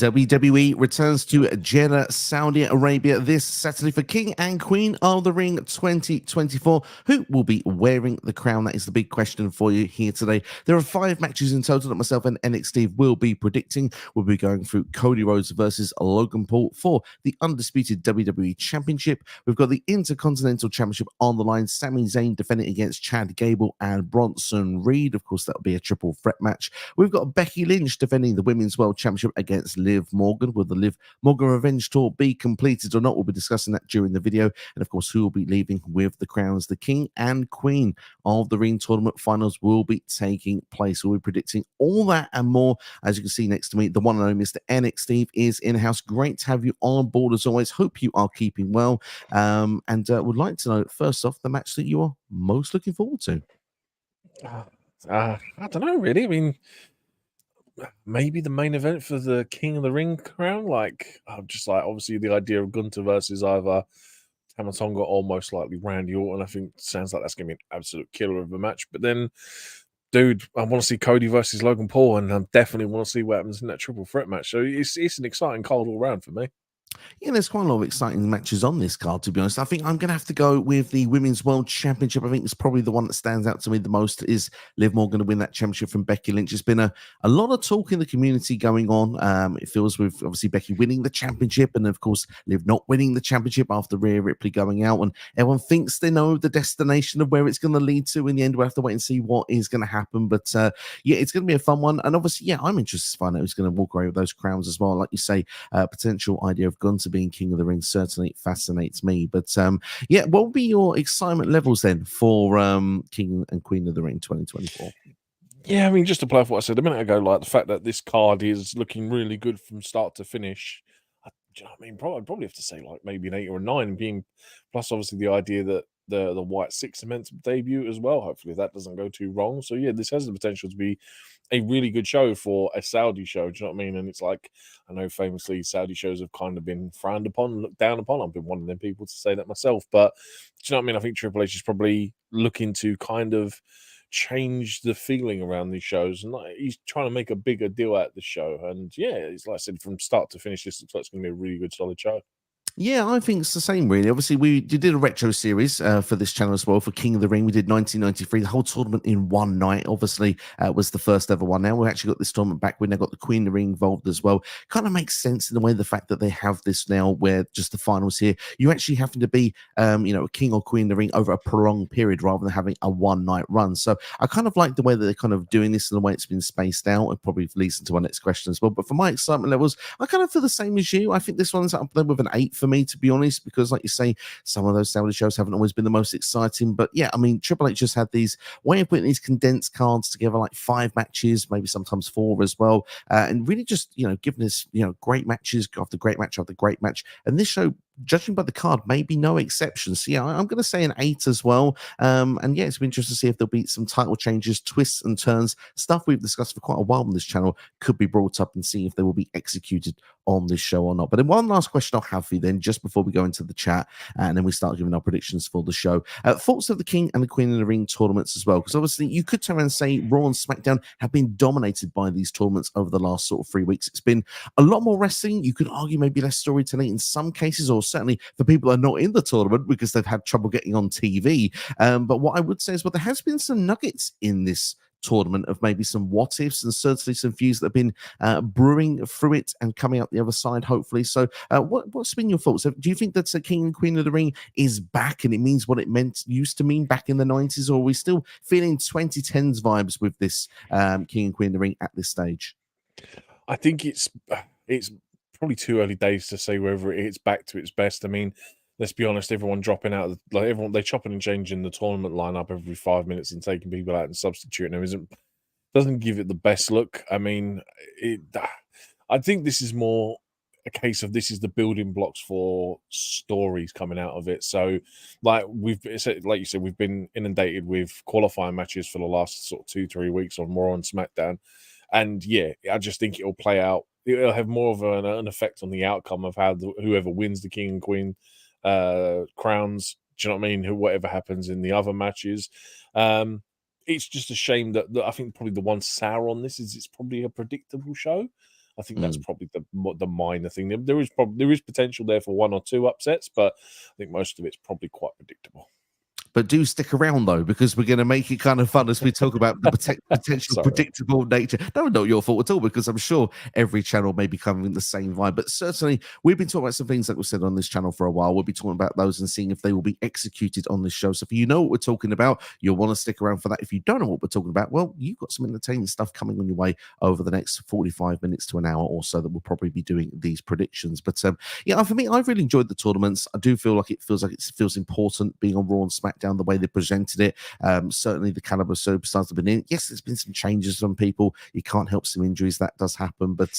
WWE returns to Jeddah, Saudi Arabia this Saturday for King and Queen of the Ring 2024. Who will be wearing the crown? That is the big question for you here today. There are 5 matches in total that myself and NXT will be predicting. We'll be going through Cody Rhodes versus Logan Paul for the undisputed WWE Championship. We've got the Intercontinental Championship on the line. Sami Zayn defending against Chad Gable and Bronson Reed. Of course, that'll be a triple threat match. We've got Becky Lynch defending the Women's World Championship against Liv Morgan. Will the Liv Morgan Revenge Tour be completed or not? We'll be discussing that during the video. And of course, who will be leaving with the crowns? The King and Queen of the Ring tournament finals will be taking place. We'll be predicting all that and more. As you can see next to me, the one and only Mr. NXT is in-house. Great to have you on board as always. Hope you are keeping well. And would like to know, first off, the match that you are most looking forward to. I don't know, really. I mean, maybe the main event for the King of the Ring crown. I'm just obviously the idea of Gunther versus either Tama, Tonga or most likely Randy Orton. I think sounds like that's going to be an absolute killer of a match. But then, dude, I want to see Cody versus Logan Paul, and I definitely want to see what happens in that triple threat match. So it's an exciting card all round for me. Yeah, there's quite a lot of exciting matches on this card, to be honest. I think I'm going to have to go with the Women's World Championship. I think it's probably the one that stands out to me the most. Is Liv Morgan to win that championship from Becky Lynch? There's been a lot of talk in the community going on. It feels with obviously Becky winning the championship and, of course, Liv not winning the championship after Rhea Ripley going out. And everyone thinks they know the destination of where it's going to lead to. In the end, we'll have to wait and see what is going to happen. But, yeah, it's going to be a fun one. And obviously, yeah, I'm interested to find out who's going to walk away with those crowns as well. Like you say, potential idea of Gunther being King of the Ring certainly fascinates me. But yeah, what would be your excitement levels then for King and Queen of the Ring 2024? Yeah, I mean, just to play off what I said a minute ago, the fact that this card is looking really good from start to finish. Do you know what I mean? Probably have to say maybe an 8 or a 9, being plus obviously the idea that the Wyatt 6 are meant to debut as well. Hopefully that doesn't go too wrong. So yeah, this has the potential to be a really good show for a Saudi show. Do you know what I mean? And it's I know famously Saudi shows have kind of been frowned upon, looked down upon. I've been one of them people to say that myself. But do you know what I mean? I think Triple H is probably looking to kind of change the feeling around these shows, and he's trying to make a bigger deal out of the show. And yeah, it's like I said, from start to finish, this looks like it's going to be a really good, solid show. Yeah, I think it's the same, really. Obviously, we did a retro series for this channel as well for King of the Ring. We did 1993, the whole tournament in one night. Obviously, was the first ever one. Now we've actually got this tournament back when they got the Queen of the Ring involved as well. Kind of makes sense in the way the fact that they have this now, where just the finals here, you actually having to be, a King or Queen of the Ring over a prolonged period rather than having a one night run. So I kind of like the way that they're kind of doing this and the way it's been spaced out. It probably leads into our next question as well. But for my excitement levels, I kind of feel the same as you. I think this one's up there with an 8 for me, to be honest. Because, like you say, some of those Saudi shows haven't always been the most exciting. But yeah, I mean, Triple H just had these way of putting these condensed cards together, like 5 matches, maybe sometimes 4 as well, and really just giving us great matches after great match after great match. And this show, judging by the card, maybe no exception. So yeah, I'm going to say an 8 as well. And yeah, it's been interesting to see if there'll be some title changes, twists and turns, stuff we've discussed for quite a while on this channel could be brought up, and see if they will be executed on this show or not. But then one last question I'll have for you then, just before we go into the chat, and then we start giving our predictions for the show. Thoughts of the King and the Queen of the Ring tournaments as well, because obviously you could turn around and say Raw and SmackDown have been dominated by these tournaments over the last sort of 3 weeks. It's been a lot more wrestling. You could argue maybe less storytelling in some cases, or certainly for people who are not in the tournament because they've had trouble getting on TV. But what I would say is, well, there has been some nuggets in this tournament of maybe some what ifs and certainly some views that have been brewing through it and coming out the other side, hopefully. So what's been your thoughts? Do you think that King and Queen of the Ring is back and it means what it used to mean back in the 90s, or are we still feeling 2010s vibes with this King and Queen of the Ring at this stage? I think it's probably too early days to say whether it's back to its best. I mean, let's be honest, everyone dropping out, they're chopping and changing the tournament lineup every 5 minutes and taking people out and substituting them doesn't give it the best look. I mean, I think this is more a case of this is the building blocks for stories coming out of it. So, like you said, we've been inundated with qualifying matches for the last sort of 2-3 weeks on Raw and SmackDown, and yeah, I just think it'll play out. It'll have more of an effect on the outcome of how whoever wins the King and Queen crowns. Do you know what I mean? Whatever happens in the other matches. It's just a shame that I think probably the one sour on this is it's probably a predictable show. I think that's probably the minor thing. There is potential there for 1 or 2 upsets, but I think most of it's probably quite predictable. But do stick around though, because we're going to make it kind of fun as we talk about the potential predictable nature. No, not your fault at all, because I'm sure every channel may be covering the same vibe. But certainly, we've been talking about some things that were said on this channel for a while. We'll be talking about those and seeing if they will be executed on this show. So if you know what we're talking about, you'll want to stick around for that. If you don't know what we're talking about, well, you've got some entertaining stuff coming on your way over the next 45 minutes to an hour or so that we'll probably be doing these predictions. But yeah, for me, I've really enjoyed the tournaments. I do feel like it feels important being on Raw and SmackDown the way they presented it. Certainly the caliber of superstars have been in. Yes, there's been some changes from people. You can't help some injuries. That does happen. But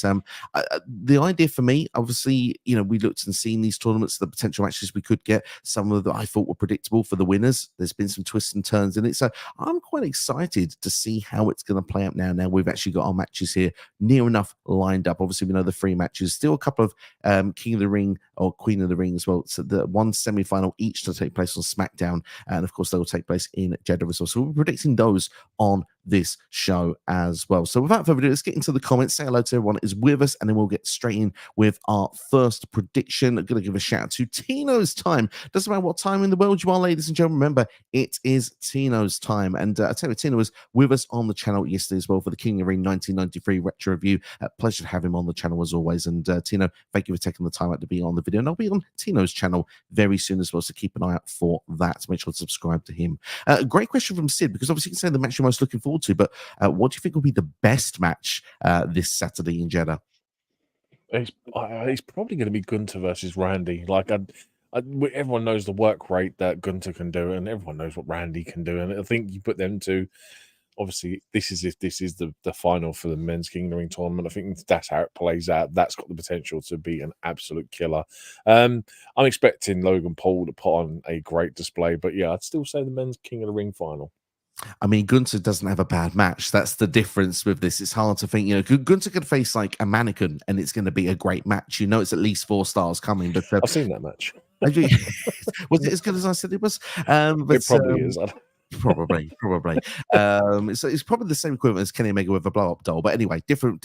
the idea for me, obviously, we looked and seen these tournaments, the potential matches we could get. Some of them I thought were predictable for the winners. There's been some twists and turns in it. So I'm quite excited to see how it's going to play out now. Now we've actually got our matches here near enough lined up. Obviously, we know the 3 matches. Still a couple of King of the Ring or Queen of the Ring as well. So the one semi-final each to take place on SmackDown. And of course, they will take place in Jeddah as well. So we're predicting those on this show as well. So without further ado, let's get into the comments. Say hello to everyone that is with us, and then we'll get straight in with our first prediction. I'm going to give a shout out to Tino's time. Doesn't matter what time in the world you are, ladies and gentlemen. Remember, it is Tino's time. And I tell you, Tino was with us on the channel yesterday as well for the King of the Ring 1993 retro review. Pleasure to have him on the channel as always. And Tino, thank you for taking the time out to be on the video. And I'll be on Tino's channel very soon as well. So keep an eye out for that. Make sure to subscribe to him. Great question from Sid, because obviously you can say the match you're most looking forward to, but what do you think will be the best match this Saturday in Jeddah? It's probably going to be Gunther versus Randy. Everyone knows the work rate that Gunther can do, and everyone knows what Randy can do. And I think you put them two. Obviously, this is the final for the men's King of the Ring tournament. I think that's how it plays out. That's got the potential to be an absolute killer. I'm expecting Logan Paul to put on a great display, but yeah, I'd still say the men's King of the Ring final. I mean, Gunther doesn't have a bad match. That's the difference with this. It's hard to think, Gunther could face like a mannequin and it's going to be a great match. It's at least 4 stars coming. But I've seen that match. Was it as good as I said it was? It probably is. Probably. So it's probably the same equivalent as Kenny Omega with a blow-up doll. But anyway, different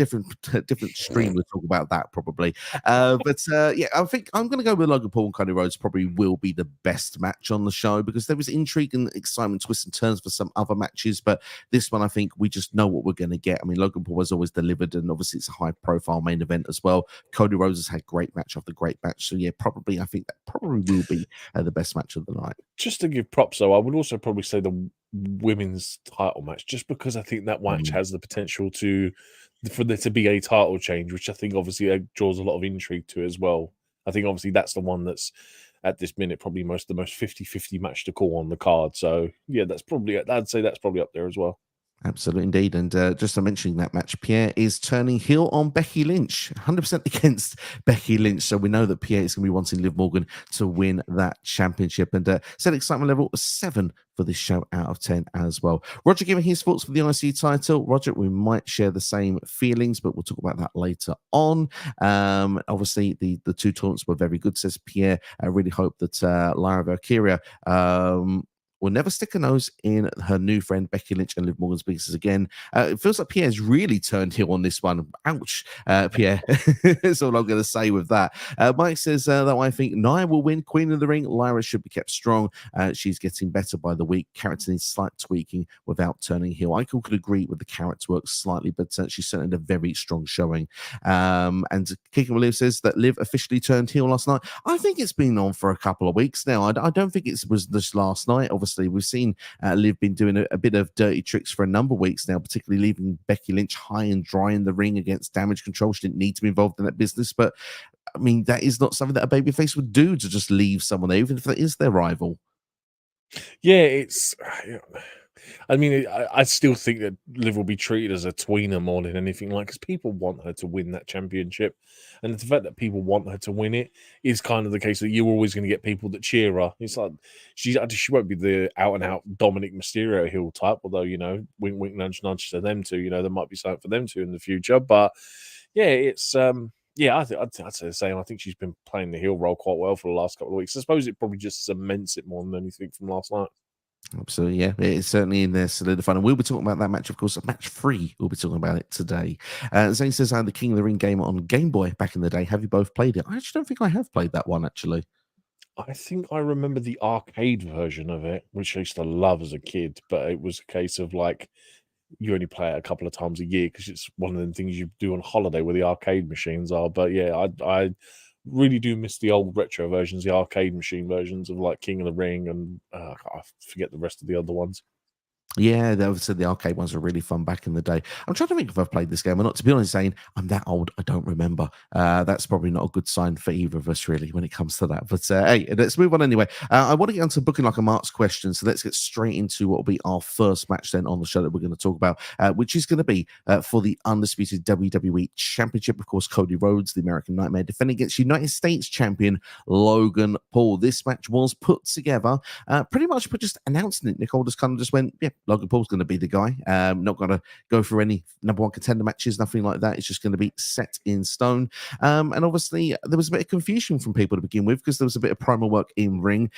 stream. We'll talk about that probably. Yeah, I think I'm going to go with Logan Paul and Cody Rhodes. Probably will be the best match on the show because there was intrigue and excitement, twists and turns for some other matches. But this one, I think we just know what we're going to get. I mean, Logan Paul has always delivered, and obviously it's a high-profile main event as well. Cody Rhodes has had great match after great match. So yeah, I think that probably will be the best match of the night. Just to give props, though, I would also probably say the women's title match, just because I think that match has the potential for there to be a title change, which I think obviously draws a lot of intrigue to as well. I think obviously that's the one that's at this minute probably the most 50-50 match to call on the card. So yeah, I'd say that's probably up there as well. Absolutely, indeed. And just to mention that match, Pierre is turning heel on Becky Lynch, 100% against Becky Lynch. So we know that Pierre is going to be wanting Liv Morgan to win that championship. And set excitement level 7 for this show out of 10 as well. Roger giving his thoughts for the IC title. Roger, we might share the same feelings, but we'll talk about that later on. Obviously, the 2 tournaments were very good, says Pierre. I really hope that Lyra Valkyria will never stick a nose in her new friend Becky Lynch and Liv Morgan's business again. It feels like Pierre's really turned heel on this one. Ouch, Pierre. That's all I'm going to say with that. Mike says that I think Nia will win Queen of the Ring. Lyra should be kept strong. She's getting better by the week. Character needs slight tweaking without turning heel. I could agree with the character work slightly, but she's certainly a very strong showing. And Kicking with Liv says that Liv officially turned heel last night. I think it's been on for a couple of weeks now. I don't think it was just last night. Obviously, we've seen Liv been doing a bit of dirty tricks for a number of weeks now, particularly leaving Becky Lynch high and dry in the ring against Damage Control. She didn't need to be involved in that business, but I mean, that is not something that a babyface would do, to just leave someone there, even if that is their rival. Yeah, I mean, I still think that Liv will be treated as a tweener more than anything, because people want her to win that championship, and the fact that people want her to win it is kind of the case that you're always going to get people that cheer her. It's like she won't be the out and out Dominic Mysterio heel type, although wink wink nudge nudge to them too. There might be something for them too in the future, but yeah, it's yeah, I'd say the same. I think she's been playing the heel role quite well for the last couple of weeks. I suppose it probably just cements it more than anything from last night. Absolutely, yeah. It's certainly in there solidified. And we'll be talking about that match, of course. Match 3, we'll be talking about it today. Zayn says, I had the King of the Ring game on Game Boy back in the day. Have you both played it? I actually don't think I have played that one, actually. I think I remember the arcade version of it, which I used to love as a kid, but it was a case of like you only play it a couple of times a year because it's one of them things you do on holiday where the arcade machines are. But yeah, I really do miss the old retro versions, the arcade machine versions of like King of the Ring, and I forget the rest of the other ones. Yeah, they said the arcade ones were really fun back in the day. I'm trying to think if I've played this game or not. To be honest, saying I'm that old, I don't remember. That's probably not a good sign for either of us, really, when it comes to that. But hey, let's move on anyway. I want to get onto booking like a Mark's question, so let's get straight into what will be our first match then on the show that we're going to talk about, which is going to be for the undisputed WWE Championship. Of course, Cody Rhodes, the American Nightmare, defending against United States Champion Logan Paul. This match was put together pretty much for just announcing it. Nicole just kind of just went, yeah, Logan Paul's going to be the guy. Not going to go for any number one contender matches, nothing like that. It's just going to be set in stone. And obviously, there was a bit of confusion from people to begin with because there was a bit of primer work in ring.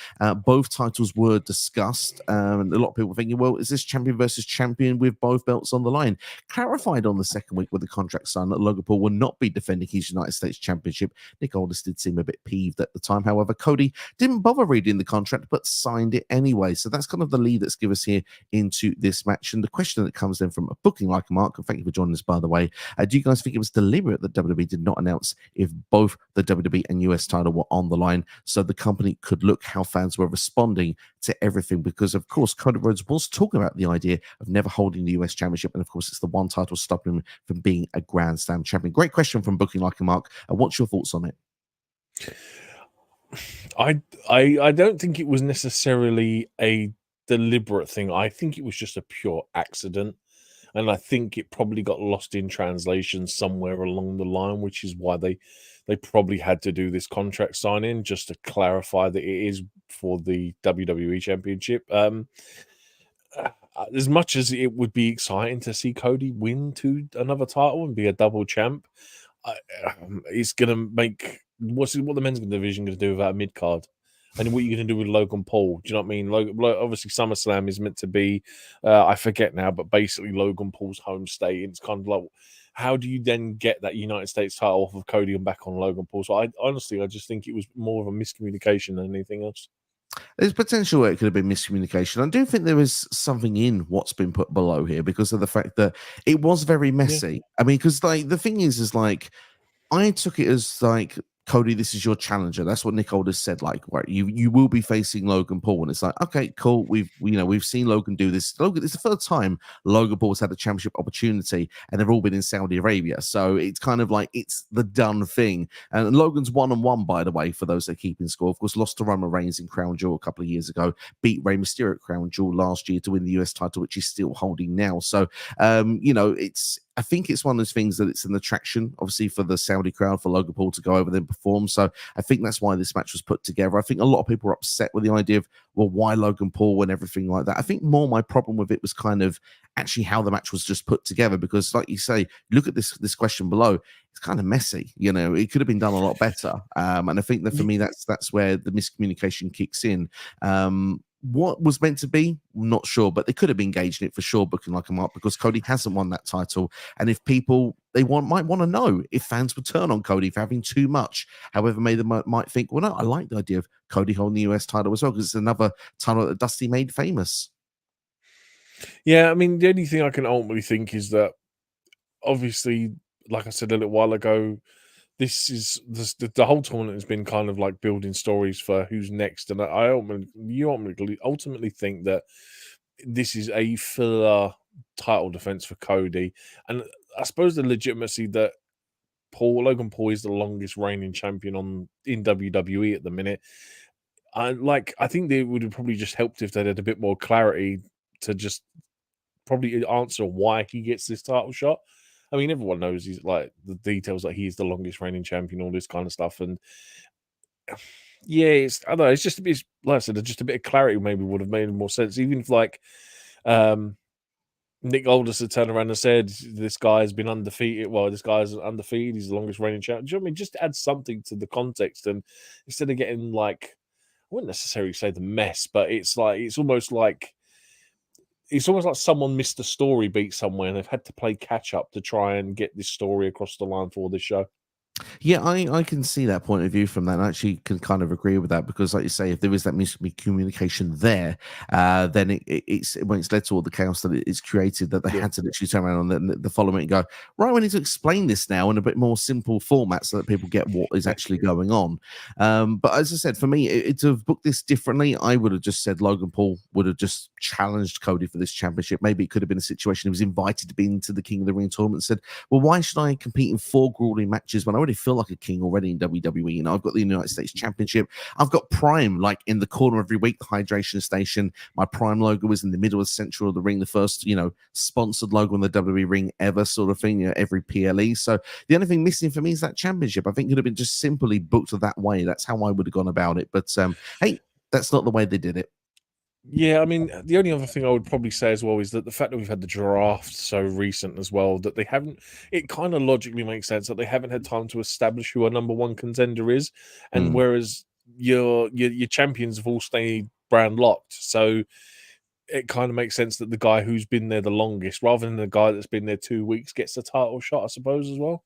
Both titles were discussed. And a lot of people were thinking, well, is this champion versus champion with both belts on the line? Clarified on the second week with the contract signed that Logan Paul will not be defending his United States Championship. Nick Aldis did seem a bit peeved at the time. However, Cody didn't bother reading the contract, but signed it anyway. So that's kind of the lead that's given us here into this match. And the question that comes in from a booking like a Mark, and thank you for joining us, by the way, do you guys think it was deliberate that WWE did not announce if both the WWE and US title were on the line so the company could look how fans were responding to everything? Because, of course, Cody Rhodes was talking about the idea of never holding the US Championship, and, of course, it's the one title stopping him from being a Grand Slam champion. Great question from booking like a Mark. What's your thoughts on it? I don't think it was necessarily a deliberate thing. I think it was just a pure accident. And I think it probably got lost in translation somewhere along the line, which is why they probably had to do this contract sign-in just to clarify that it is for the WWE Championship. As much as it would be exciting to see Cody win to another title and be a double champ, it's going to make what the men's division going to do without a mid card? And what are you going to do with Logan Paul? Do you know what I mean? Obviously, SummerSlam is meant to be, I forget now, but basically Logan Paul's home state. And it's kind of like, how do you then get that United States title off of Cody and back on Logan Paul? So I just think it was more of a miscommunication than anything else. There's potential where it could have been miscommunication. I do think there is something in what's been put below here because of the fact that it was very messy. Yeah. I mean, because like the thing is like I took it as like, Cody, this is your challenger. That's what Nick Aldis said. Like, right, you will be facing Logan Paul, and it's like, okay, cool. We've seen Logan do this. Logan, it's the third time Logan Paul's had a championship opportunity, and they've all been in Saudi Arabia. So it's kind of like it's the done thing. And Logan's 1-1, by the way, for those that keep in score. Of course, lost to Roman Reigns in Crown Jewel a couple of years ago. Beat Rey Mysterio at Crown Jewel last year to win the US title, which he's still holding now. So, I think it's one of those things that it's an attraction, obviously, for the Saudi crowd, for Logan Paul to go over there and perform. So I think that's why this match was put together. I think a lot of people were upset with the idea of, well, why Logan Paul and everything like that. I think more my problem with it was kind of actually how the match was just put together. Because, like you say, look at this question below. It's kind of messy. It could have been done a lot better. And I think that for me, that's where the miscommunication kicks in. What was meant to be, not sure, but they could have engaged in it for sure, booking like a Mark, because Cody hasn't won that title. And if people might want to know if fans would turn on Cody for having too much. However, they might think, well, no, I like the idea of Cody holding the US title as well, because it's another title that Dusty made famous. Yeah, I mean, the only thing I can ultimately think is that obviously, like I said a little while ago, the whole tournament has been kind of like building stories for who's next, and you ultimately think that this is a filler title defense for Cody, and I suppose the legitimacy that Logan Paul is the longest reigning champion in WWE at the minute. I think they would have probably just helped if they had a bit more clarity to just probably answer why he gets this title shot. I mean, everyone knows he's like the details that he's the longest reigning champion, all this kind of stuff. And yeah, I don't know. It's just a bit, like I said, just a bit of clarity maybe would have made more sense. Even if Nick Aldis had turned around and said, this guy's been undefeated. Well, this guy's undefeated. He's the longest reigning champion. Do you know what I mean? Just add something to the context. And instead of getting wouldn't necessarily say the mess, but it's almost like someone missed a story beat somewhere and they've had to play catch up to try and get this story across the line for this show. Yeah, I can see that point of view from that. And I actually can kind of agree with that because, like you say, if there is that miscommunication there, then it's when it's led to all the chaos that it's created that they had to literally turn around on the following and go, right, we need to explain this now in a bit more simple format so that people get what is actually going on. But as I said, for me, to have booked this differently, I would have just said Logan Paul would have just challenged Cody for this championship. Maybe it could have been a situation he was invited to be into the King of the Ring tournament and said, well, why should I compete in 4 grueling matches when I already feel like a king already in WWE? You know, I've got the United States Championship. I've got Prime like in the corner every week, the hydration station. My Prime logo was in the middle of central of the ring, the first, sponsored logo on the WWE ring ever sort of thing, every PLE. So the only thing missing for me is that championship. I think it could have been just simply booked that way. That's how I would have gone about it. But hey, that's not the way they did it. Yeah, I mean, the only other thing I would probably say as well is that the fact that we've had the draft so recent as well, that they haven't, it kind of logically makes sense that they haven't had time to establish who a number 1 contender is. And whereas your champions have all stayed brand locked. So it kind of makes sense that the guy who's been there the longest, rather than the guy that's been there 2 weeks, gets the title shot, I suppose, as well.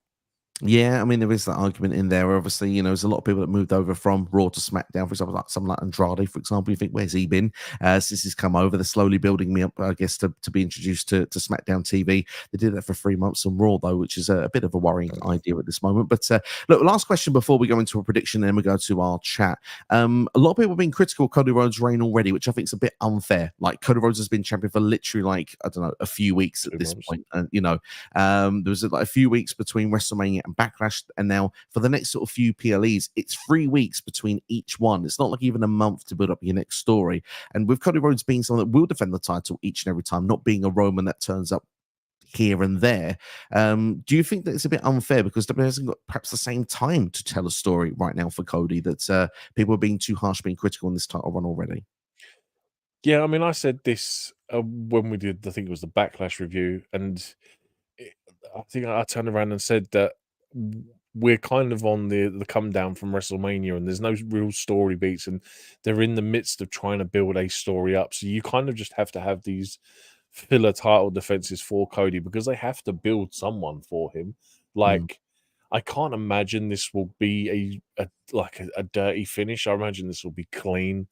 Yeah, I mean, there is that argument in there. Obviously, there's a lot of people that moved over from Raw to SmackDown. For example, like someone like Andrade, for example. You think, where's he been since he's come over? They're slowly building me up, I guess, to be introduced to SmackDown TV. They did that for 3 months on Raw, though, which is a bit of a worrying idea at this moment. But look, last question before we go into a prediction, and then we go to our chat. A lot of people have been critical of Cody Rhodes' reign already, which I think is a bit unfair. Like, Cody Rhodes has been champion for literally, like, I don't know, a few weeks at this point. And, there was like a few weeks between WrestleMania and Backlash, and now for the next sort of few PLEs, it's 3 weeks between each one. It's not like even a month to build up your next story. And with Cody Rhodes being someone that will defend the title each and every time, not being a Roman that turns up here and there, do you think that it's a bit unfair because WWE hasn't got perhaps the same time to tell a story right now for Cody, that people are being too harsh, being critical on this title run already? Yeah, I mean, I said this when we did, I think it was the Backlash review, and I think I turned around and said that we're kind of on the come down from WrestleMania, and there's no real story beats, and they're in the midst of trying to build a story up. So you kind of just have to have these filler title defenses for Cody because they have to build someone for him. Like, I can't imagine this will be a dirty finish. I imagine this will be clean.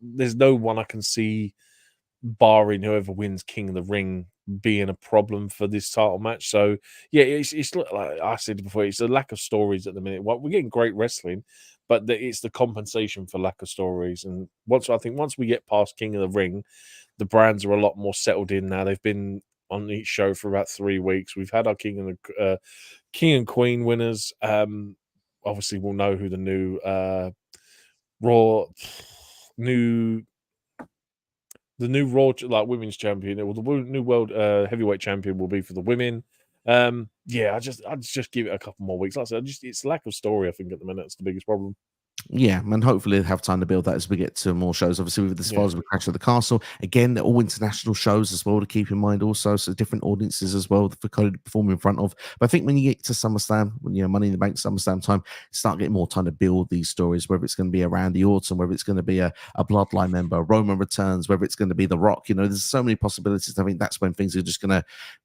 There's no one I can see, barring whoever wins King of the Ring, being a problem for this title match. So yeah, it's like I said before, it's a lack of stories at the minute. Well, we're getting great wrestling, but it's the compensation for lack of stories. And once we get past King of the Ring, the brands are a lot more settled in now. They've been on each show for about 3 weeks. We've had our King and Queen winners. Obviously, we'll know who the new Raw like women's champion, or the new world heavyweight champion will be for the women. Yeah, I'd just give it a couple more weeks. Like I said, it's lack of story. I think at the minute it's the biggest problem. Yeah, and hopefully they'll have time to build that as we get to more shows. Obviously, with as far as we Crash of the Castle, again, they're all international shows as well to keep in mind. Also, so different audiences as well for Cody to perform in front of. But I think when you get to SummerSlam, when Money in the Bank, SummerSlam time, start getting more time to build these stories. Whether it's going to be a Randy Orton, whether it's going to be a Bloodline member, Roman returns, whether it's going to be The Rock. There's so many possibilities. I think that's when things are just going to,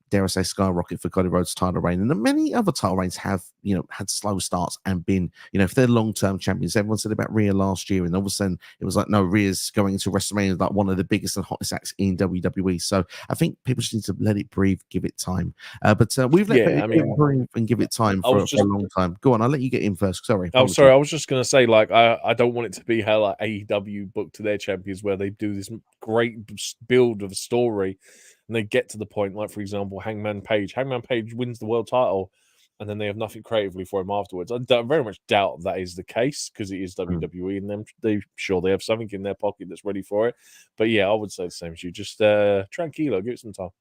dare I say, skyrocket for Cody Rhodes' title reign. And many other title reigns have, had slow starts and been, if they're long-term champions. Everyone said about Rhea last year, and all of a sudden it was like, no, Rhea's going into WrestleMania like one of the biggest and hottest acts in WWE. So I think people just need to let it breathe, give it time. But we've let it breathe and give it time for a long time. Go on, I'll let you get in first. Sorry. Oh, sorry. I was just going to say, like, I don't want it to be how like AEW book to their champions, where they do this great build of a story, and they get to the point, like, for example, Hangman Page. Hangman Page wins the world title, and then they have nothing creatively for him afterwards. I very much doubt that is the case because it is WWE, and they have something in their pocket that's ready for it. But yeah, I would say the same as you. Just tranquilo, give it some time.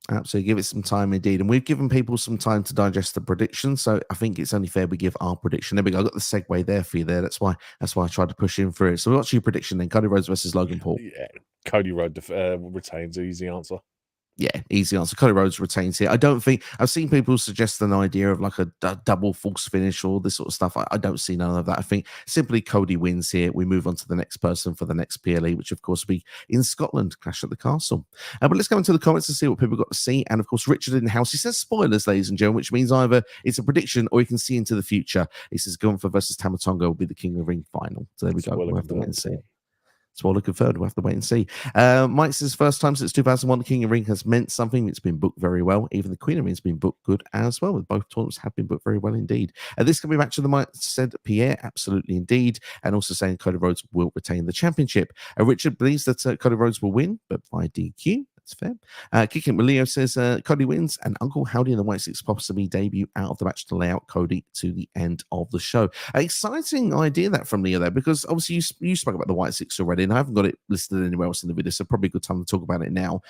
Absolutely, give it some time indeed. And we've given people some time to digest the prediction, so I think it's only fair we give our prediction. There we go. I got the segue there for you there. That's why I tried to push in through it. So what's your prediction then? Cody Rhodes versus Logan Paul. Yeah, Cody Rhodes retains. Easy answer. Yeah, easy answer. Cody Rhodes retains here. I don't think I've seen people suggest an idea of like a double false finish or this sort of stuff. I don't see none of that. I think simply Cody wins here. We move on to the next person for the next PLE, which of course will be in Scotland, Clash at the Castle. But let's go into the comments and see what people got to see. And of course, Richard in the house, he says spoilers, ladies and gentlemen, which means either it's a prediction or you can see into the future. He says Gunther versus Tama Tonga will be the King of the Ring final. So there we go. We'll have to wait and see. Spoiler confirmed. We'll have to wait and see. Mike says, first time since 2001, the King of Ring has meant something. It's been booked very well. Even the Queen of Ring has been booked good as well. Both tournaments have been booked very well indeed. This can be back to the Mike said Pierre, absolutely indeed. And also saying Cody Rhodes will retain the championship. Richard believes that Cody Rhodes will win, but by DQ. That's fair. Kicking with Leo says Cody wins and Uncle Howdy and the White Six possibly debut out of the match to lay out Cody to the end of the show. Exciting idea that from Leo there, because obviously you spoke about the White Six already and I haven't got it listed anywhere else in the video, so probably a good time to talk about it now.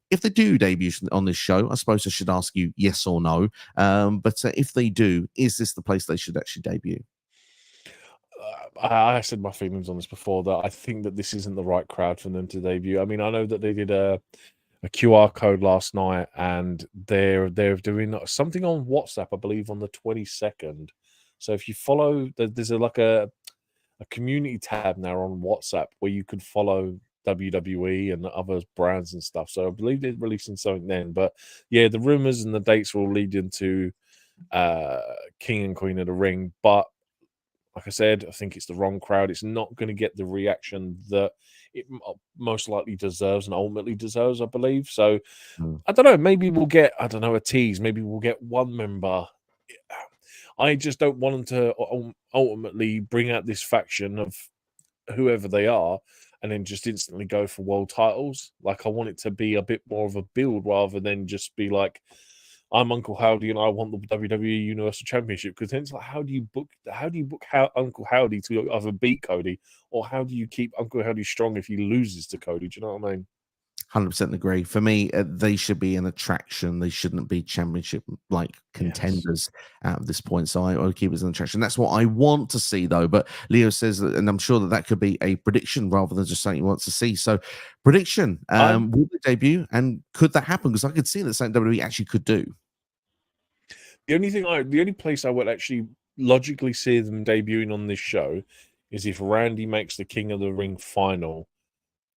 If they do debut on this show, I suppose I should ask you yes or no, but if they do, is this the place they should actually debut? I said my feelings on this before, that I think that this isn't the right crowd for them to debut. I mean, I know that they did a QR code last night, and they're doing something on WhatsApp, I believe, on the 22nd. So if you follow, there's a community tab now on WhatsApp where you could follow WWE and other brands and stuff. So I believe they're releasing something then. But yeah, the rumors and the dates will lead into King and Queen of the Ring, but like I said, I think it's the wrong crowd. It's not going to get the reaction that it most likely deserves and ultimately deserves, I believe. So, I don't know. Maybe we'll get, a tease. Maybe we'll get one member. I just don't want them to ultimately bring out this faction of whoever they are and then just instantly go for world titles. Like, I want it to be a bit more of a build rather than just be like, I'm Uncle Howdy and I want the WWE Universal Championship. Because then it's like, how do you book Uncle Howdy to either beat Cody, or how do you keep Uncle Howdy strong if he loses to Cody? Do you know what I mean? 100% agree. For me, they should be an attraction. They shouldn't be championship like contenders at this point. So I keep it as an attraction. That's what I want to see, though. But Leo says that, and I'm sure that could be a prediction rather than just something he wants to see. So, prediction: will they debut, and could that happen? Because I could see that something WWE actually could do. The only place I would actually logically see them debuting on this show is if Randy makes the King of the Ring final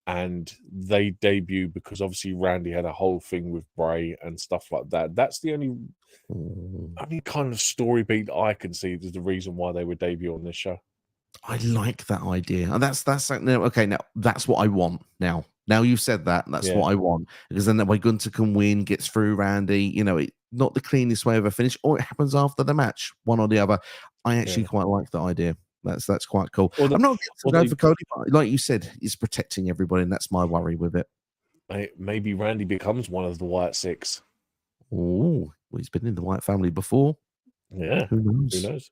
and they debut, because obviously Randy had a whole thing with Bray and stuff like that. That's the only kind of story beat I can see as the reason why they would debut on this show. I like that idea. And that's okay. Now that's what I want. Now you've said that, that's what I want, because then that way Gunther can win, gets through Randy. Not the cleanest way of a finish, or it happens after the match, one or the other. I actually quite like that idea. That's quite cool. I'm not going for Cody, but like you said, he's protecting everybody, and that's my worry with it. Maybe Randy becomes one of the Wyatt Six. Oh, well, he's been in the Wyatt family before. Yeah, who knows? Who knows?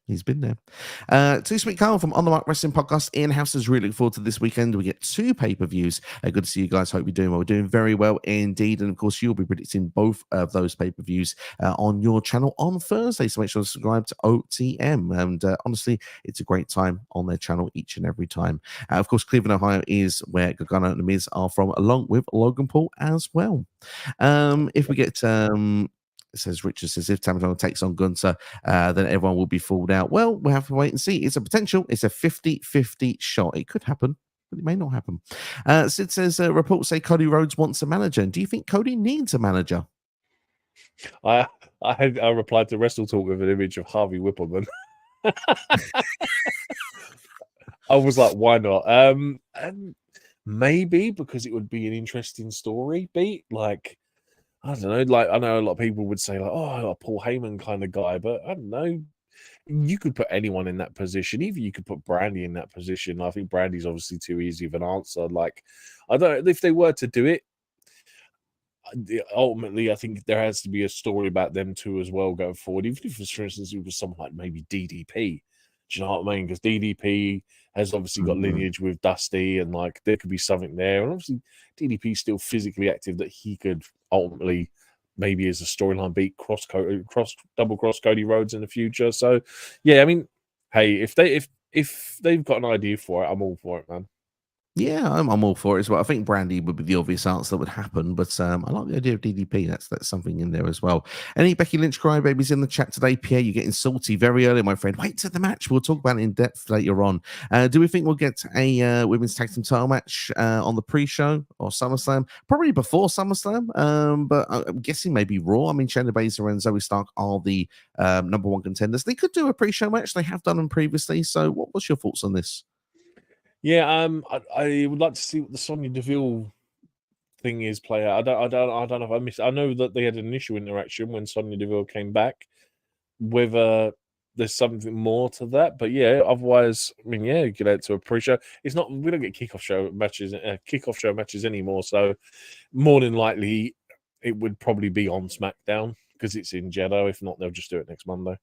He's been there. Two Sweet Carl from On the Mark Wrestling Podcast. Ian House is really looking forward to this weekend. We get 2 pay-per-views. Good to see you guys. Hope you're doing well. We're doing very well indeed. And of course, you'll be predicting both of those pay-per-views on your channel on Thursday. So make sure to subscribe to OTM. And honestly, it's a great time on their channel each and every time. Of course, Cleveland, Ohio is where Gargano and The Miz are from, along with Logan Paul as well. If we get it says Richard says if Tama Tonga takes on Gunther, then everyone will be fooled out. Well, we'll have to wait and see. It's a potential. It's a 50-50 shot. It could happen, but it may not happen. Sid says reports say Cody Rhodes wants a manager. And do you think Cody needs a manager? I replied to Wrestle Talk with an image of Harvey Whippleman. I was like, why not? Maybe because it would be an interesting story beat. Like, I don't know. Like, I know a lot of people would say, like, oh, a Paul Heyman kind of guy, but I don't know. You could put anyone in that position. Even you could put Brandy in that position. I think Brandy's obviously too easy of an answer. Like, I don't know if they were to do it. Ultimately, I think there has to be a story about them too as well going forward. Even if, for instance, it was someone like maybe DDP. Do you know what I mean? Because DDP has obviously got lineage with Dusty, and like there could be something there. And obviously, DDP is still physically active that he could ultimately maybe as a storyline beat double cross Cody Rhodes in the future. So yeah, I mean, hey, if they've got an idea for it, I'm all for it, man. Yeah, I'm all for it as well. I think Brandy would be the obvious answer that would happen, but I like the idea of DDP. That's something in there as well. Any Becky Lynch crybabies in the chat today? Pierre, you're getting salty very early, my friend. Wait to the match. We'll talk about it in depth later on. Do we think we'll get a women's tag team title match on the pre-show or SummerSlam? Probably before SummerSlam, but I'm guessing maybe Raw. I mean, Shayna Baszler and Zoe Stark are the number one contenders. They could do a pre-show match. They have done them previously. So, what's your thoughts on this? Yeah, I would like to see what the Sonya Deville thing is play out. I don't know if I missed. I know that they had an initial interaction when Sonya Deville came back. Whether there's something more to that, but yeah, otherwise, I mean, yeah, get out to a pre-show. It's not, we don't get kickoff show matches anymore. So more than likely, it would probably be on SmackDown because it's in Jeddah. If not, they'll just do it next Monday.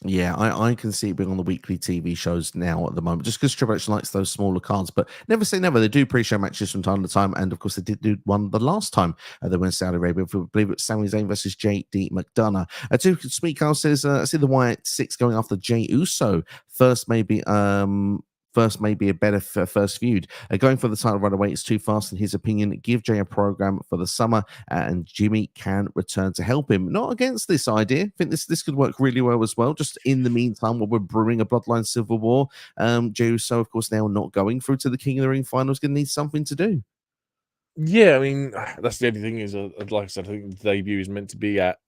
Yeah, I can see it being on the weekly TV shows now at the moment, just because Triple H likes those smaller cards. But never say never. They do pre-show matches from time to time, and of course they did do one the last time they were in Saudi Arabia. I believe it's Sami Zayn versus JD McDonough. To speak, Carl says, I see the Wyatt 6 going after Jey Uso. First, maybe a better first feud. Going for the title right away is too fast in his opinion. Give Jay a program for the summer, and Jimmy can return to help him. Not against this idea. I think this could work really well as well. Just in the meantime, while we're brewing a Bloodline Civil War, Jey Uso, of course, now not going through to the King of the Ring final, is going to need something to do. Yeah, I mean, that's the only thing is, like I said, I think the debut is meant to be at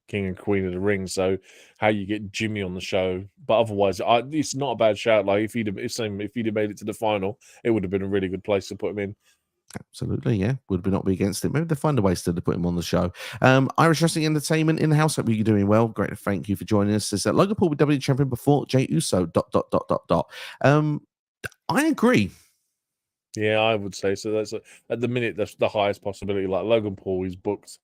King and Queen of the Ring. So how you get Jimmy on the show, but otherwise, it's not a bad shout. Like if he'd have made it to the final, it would have been a really good place to put him in. Absolutely, yeah. Would we not be against it? Maybe they find a way still to put him on the show. Irish Wrestling Entertainment in the house. Hope you're doing well. Great to thank you for joining us. Says that Logan Paul with WWE champion before Jey Uso. ... I agree. Yeah, I would say so. That's at the minute that's the highest possibility. Like Logan Paul is booked.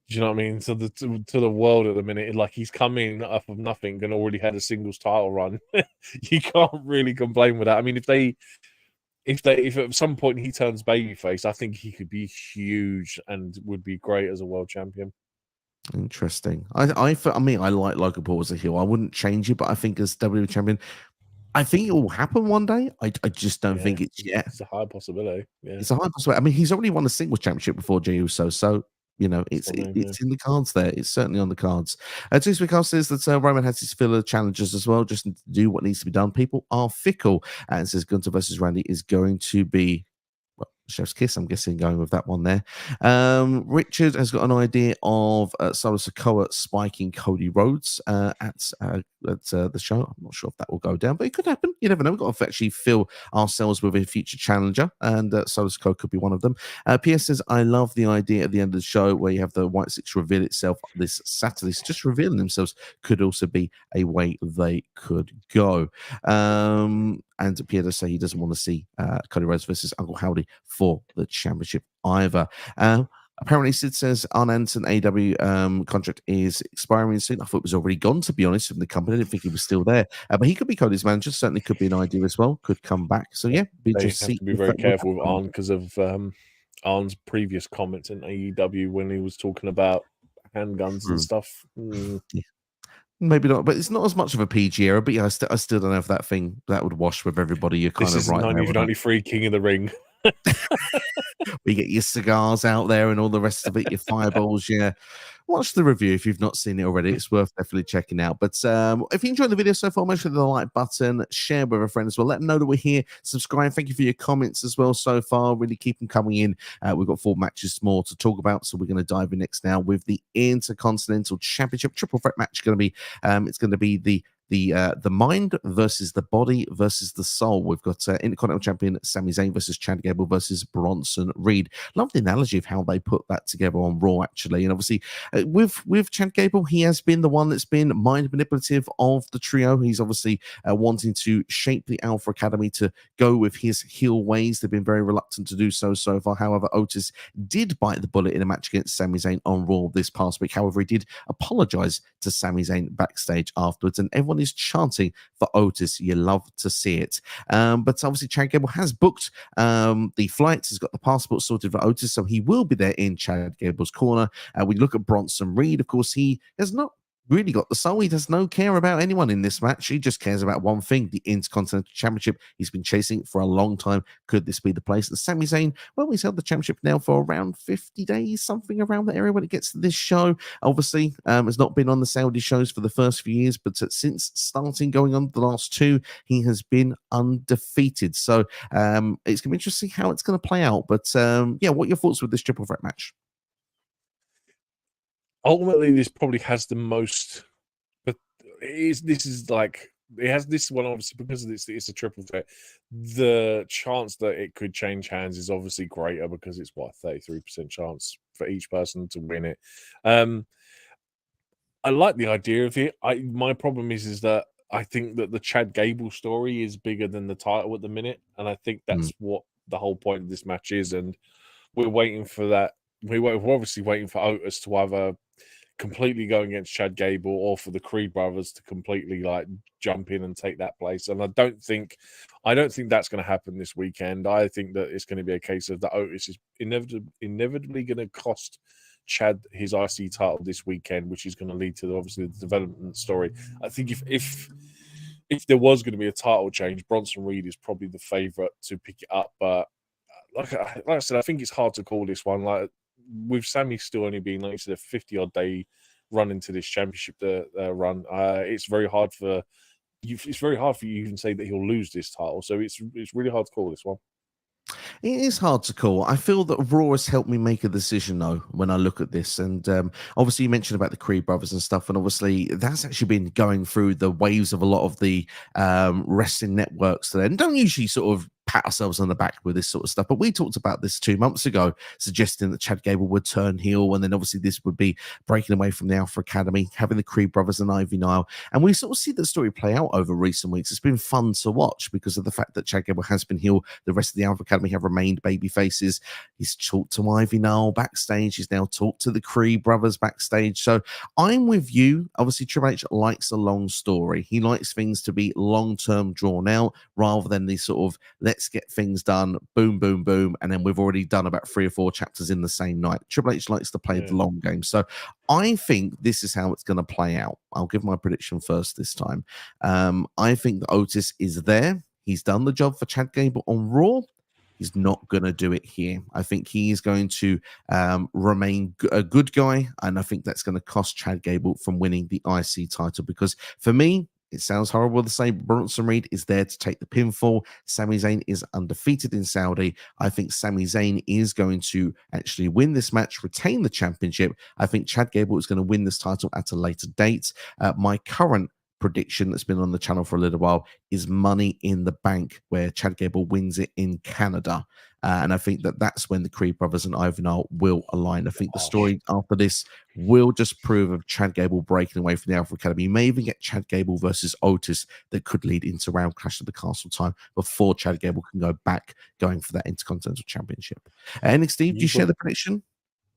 Do you know what I mean? To the world at the minute, like he's coming off of nothing and already had a singles title run. You can't really complain with that. I mean, if at some point he turns babyface, I think he could be huge and would be great as a world champion. Interesting. I mean, I like Logan Paul as a heel. I wouldn't change it, but I think as WWE champion, I think it will happen one day. I just don't think it's yet. It's a high possibility. Yeah, it's a high possibility. I mean, he's already won a singles championship before Jey Uso, so you know it's in the cards there. It's certainly on the cards. Tuesday Carl says that Roman has his fill of challenges as well. Just do what needs to be done. People are fickle, and says Gunther versus Randy is going to be. Well, chef's kiss, I'm guessing, going with that one there. Richard has got an idea of Solo Sikoa spiking Cody Rhodes at the show. I'm not sure if that will go down, but it could happen. You never know. We've got to actually fill ourselves with a future challenger, and Solo Sikoa could be one of them. PS says, I love the idea at the end of the show where you have the White Six reveal itself this Saturday. So just revealing themselves could also be a way they could go. And Pierre does say he doesn't want to see Cody Rhodes versus Uncle Howdy for the championship either. Apparently, Sid says Arn Anderson AW contract is expiring soon. I thought it was already gone, to be honest, from the company. I didn't think he was still there. But he could be Cody's manager. Certainly could be an idea as well. Could come back. So, yeah. They have to be very careful with Arn because of Arn's previous comments in AEW when he was talking about handguns and stuff. Yeah. Maybe not, but it's not as much of a PG era. But yeah, I still don't know if that thing that would wash with everybody. You're kind of right. 1993 King of the Ring. We get your cigars out there and all the rest of it, your fireballs. Yeah, watch the review if you've not seen it already. It's worth definitely checking out. But if you enjoyed the video so far, make sure to hit the like button, share with a friend as well. Let them know that we're here. Subscribe. Thank you for your comments as well so far. Really keep them coming in. We've got 4 matches more to talk about, so we're going to dive in next now with the Intercontinental Championship triple threat match. Going to be it's going to be the mind versus the body versus the soul. We've got Intercontinental Champion Sami Zayn versus Chad Gable versus Bronson Reed. Love the analogy of how they put that together on Raw, actually. And obviously, with Chad Gable, he has been the one that's been mind manipulative of the trio. He's obviously wanting to shape the Alpha Academy to go with his heel ways. They've been very reluctant to do so far. However, Otis did bite the bullet in a match against Sami Zayn on Raw this past week. However, he did apologize to Sami Zayn backstage afterwards, and everyone is chanting for Otis. You love to see it. But obviously, Chad Gable has booked the flights, has got the passport sorted for Otis, so he will be there in Chad Gable's corner. We look at Bronson Reed. Of course, he has not really got the soul. He does no care about anyone in this match. He just cares about one thing, the Intercontinental Championship. He's been chasing it for a long time. Could this be the place? And Sami Zayn, well, he's held the championship now for around 50 days, something around that area when it gets to this show. Obviously, has not been on the Saudi shows for the first few years, but since starting going on the last two, he has been undefeated. So it's going to be interesting how it's going to play out. But yeah, what are your thoughts with this triple threat match? Ultimately, this probably has the most, but this is like it has this one obviously because it's a triple threat. The chance that it could change hands is obviously greater because it's 33% chance for each person to win it. I like the idea of it. My problem is that I think that the Chad Gable story is bigger than the title at the minute, and I think that's what the whole point of this match is. And we're waiting for that. We're obviously waiting for Otis to either completely go against Chad Gable or for the Creed brothers to completely like jump in and take that place. And I don't think that's going to happen this weekend. I think that it's going to be a case of that Otis is inevitably going to cost Chad his IC title this weekend, which is going to lead to obviously the development story. I think if there was going to be a title change, Bronson Reed is probably the favorite to pick it up. But like I said, I think it's hard to call this one. Like with Sami still only being, like you said, a 50-odd day run into this championship run, it's very hard for you. It's very hard for you to even say that he'll lose this title. So it's really hard to call this one. It is hard to call. I feel that Raw has helped me make a decision, though, when I look at this. And obviously, you mentioned about the Creed brothers and stuff. And obviously, that's actually been going through the waves of a lot of the wrestling networks today. And don't usually sort of pat ourselves on the back with this sort of stuff. But we talked about this 2 months ago, suggesting that Chad Gable would turn heel. And then obviously, this would be breaking away from the Alpha Academy, having the Creed brothers and Ivy Nile. And we sort of see the story play out over recent weeks. It's been fun to watch because of the fact that Chad Gable has been heel. The rest of the Alpha Academy have remained baby faces. He's talked to Ivy Nile backstage. He's now talked to the Creed brothers backstage. So I'm with you. Obviously, Triple H likes a long story. He likes things to be long-term drawn out rather than the sort of let's get things done, boom, boom, boom, and then we've already done about 3 or 4 chapters in the same night. Triple H likes to play the long game. So I think this is how it's going to play out. I'll give my prediction first this time. I think that Otis is there. He's done the job for Chad Gable on Raw. He's not going to do it here. I think he is going to remain a good guy, and I think that's going to cost Chad Gable from winning the IC title because for me, it sounds horrible to say Bronson Reed is there to take the pinfall. Sami Zayn is undefeated in Saudi. I think Sami Zayn is going to actually win this match, retain the championship. I think Chad Gable is going to win this title at a later date. My current prediction that's been on the channel for a little while is Money in the Bank, where Chad Gable wins it in Canada. And I think that that's when the Creed brothers and Ivanhoe will align. I think the story after this will just prove of Chad Gable breaking away from the Alpha Academy. You may even get Chad Gable versus Otis that could lead into round Clash of the Castle time before Chad Gable can go back going for that Intercontinental Championship. NXT, do you share the prediction?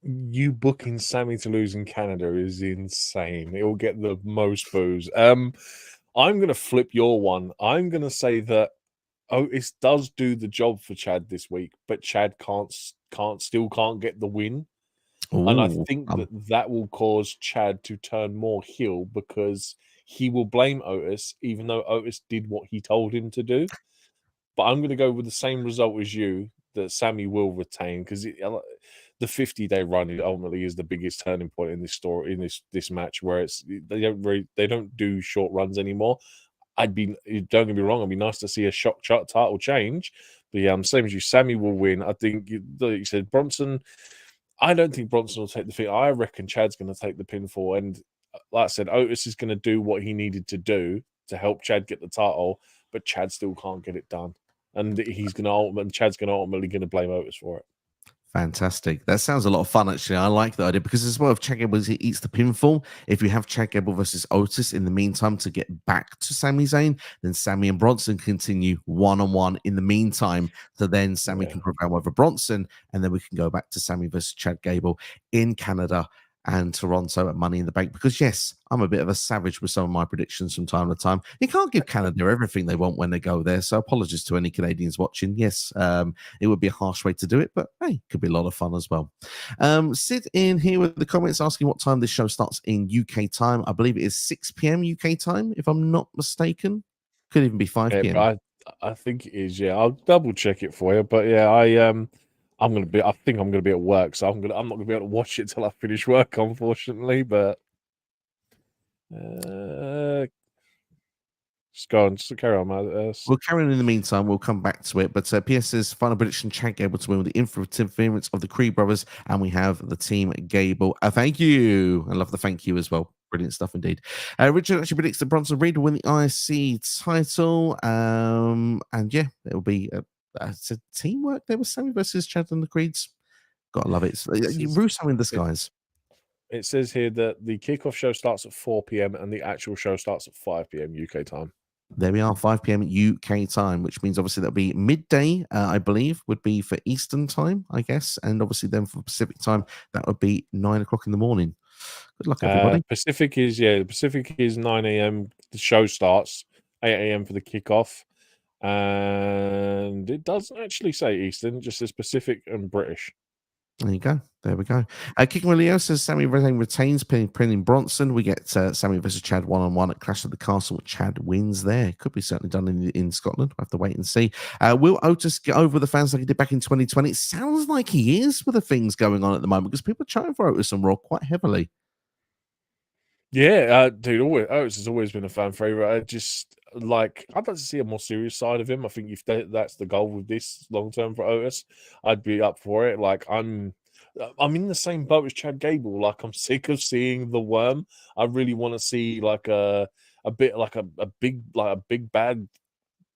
You booking Sami to lose in Canada is insane. It will get the most boos. I'm going to flip your one. I'm going to say that Otis does do the job for Chad this week, but Chad still can't get the win. Ooh, and I think that will cause Chad to turn more heel because he will blame Otis, even though Otis did what he told him to do. But I'm going to go with the same result as you, that Sami will retain because the 50-day run ultimately is the biggest turning point in this story, in this match, where they don't do short runs anymore. Don't get me wrong, it'd be nice to see a shock title change. But yeah, I'm same as you. Sami will win. I think you said Bronson. I don't think Bronson will take the thing. I reckon Chad's going to take the pinfall. And like I said, Otis is going to do what he needed to do to help Chad get the title, but Chad still can't get it done. And Chad's going to ultimately blame Otis for it. Fantastic. That sounds a lot of fun, actually. I like that idea because as well, if Chad Gable eats the pinfall, if you have Chad Gable versus Otis in the meantime to get back to Sami Zayn, then Sami and Bronson continue one-on-one in the meantime. So then Sami can prevail over Bronson, and then we can go back to Sami versus Chad Gable in Canada. and Toronto at Money in the Bank. Because yes, I'm a bit of a savage with some of my predictions from time to time. You can't give Canada everything they want when they go there. So apologies to any Canadians watching. Yes, it would be a harsh way to do it, but hey, could be a lot of fun as well. Sid in here with the comments asking what time this show starts in UK time. I believe it is 6 p.m. UK time, if I'm not mistaken. Could even be 5 Yeah, p.m. but I think it is. Yeah, I'll double check it for you. But yeah, I'm gonna be. I think I'm gonna be at work, so I'm not gonna be able to watch it till I finish work, unfortunately. But just go on, just carry on, man. We'll carry on in the meantime. We'll come back to it. But PS says final prediction: Chad Gable to win with the interference of the Creed brothers, and we have the team Gable. Thank you. I love the thank you as well. Brilliant stuff indeed. Richard actually predicts that Bronson Reed will win the IC title. And yeah, it'll be it's a teamwork there with Sami versus Chad and the Creeds. Gotta love it. Russo in disguise. It says here that the kickoff show starts at 4 p.m. and the actual show starts at 5 p.m. UK time. There we are, 5 p.m. UK time, which means obviously that'll be midday, I believe, would be for Eastern time, I guess. And obviously then for Pacific time, that would be 9 o'clock in the morning. Good luck, everybody. Pacific is 9 a.m. The show starts, 8 a.m. for the kickoff. And it doesn't actually say Eastern, it just says Pacific and British. There you go. There we go. Kicking with Leo says Sami retains, pinning Bronson. We get Sami versus Chad 1-on-1 at Clash of the Castle. Chad wins there. Could be certainly done in Scotland. We'll have to wait and see. Will Otis get over the fans like he did back in 2020? It sounds like he is with the things going on at the moment because people are trying for Otis on Raw quite heavily. Yeah, dude, Otis has always been a fan favorite. I'd like to see a more serious side of him. I think if that's the goal with this long term for Otis, I'd be up for it. Like I'm in the same boat as Chad Gable. Like I'm sick of seeing the worm. I really want to see like a bit like a big bad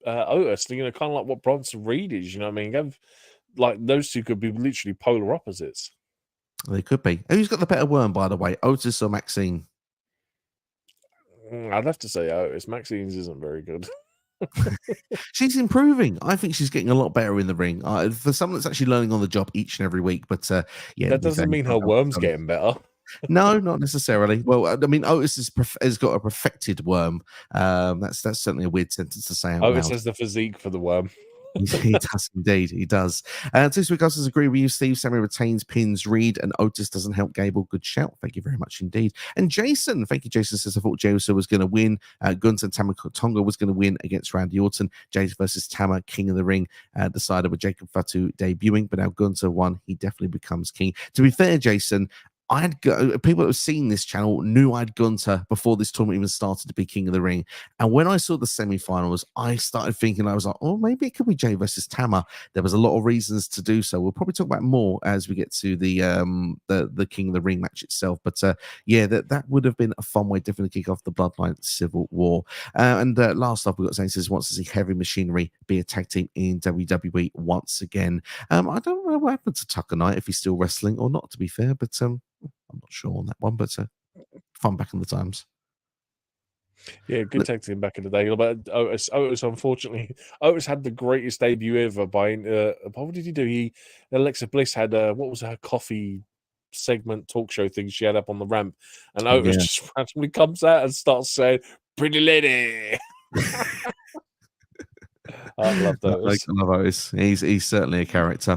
Otis. You know, kind of like what Bronson Reed is. You know what I mean? Like those two could be literally polar opposites. They could be. Who's got the better worm, by the way, Otis or Maxine? I'd have to say Otis. Maxine's isn't very good. She's improving. I think she's getting a lot better in the ring. For someone that's actually learning on the job each and every week. But yeah, that doesn't mean her worm's getting better. No, not necessarily. Well, I mean, Otis has got a perfected worm. That's certainly a weird sentence to say out Otis loud. has the physique for the worm. He does indeed. He does. This week, us agree with you, Steve. Sami retains, pins Reed, and Otis doesn't help Gable. Good shout. Thank you very much indeed. And Jason, thank you, Jason says I thought Jey Uso was going to win. Gunther and Tonga was going to win against Randy Orton. Jey versus Tama, King of the Ring, decided with Jacob Fatu debuting, but now Gunther won. He definitely becomes king. To be fair, Jason, people that have seen this channel knew I'd Gunther before this tournament even started to be King of the Ring. And when I saw the semi-finals, I started thinking, I was like, oh, maybe it could be Jey versus Tama. There was a lot of reasons to do so. We'll probably talk about more as we get to the King of the Ring match itself. But yeah, that would have been a fun way definitely to kick off the Bloodline Civil War. And last up, we've got Zayn says wants to see Heavy Machinery be a tag team in WWE once again. I don't know what happened to Tucker Knight, if he's still wrestling or not, to be fair, but I'm not sure on that one, but fun back in the times. Yeah, good tag team back in the day. But Otis, unfortunately, Otis had the greatest debut ever by what did he do? Alexa Bliss had what was her coffee segment talk show thing she had up on the ramp, and Otis just randomly comes out and starts saying, "Pretty lady." I love Otis. I love Otis. He's certainly a character.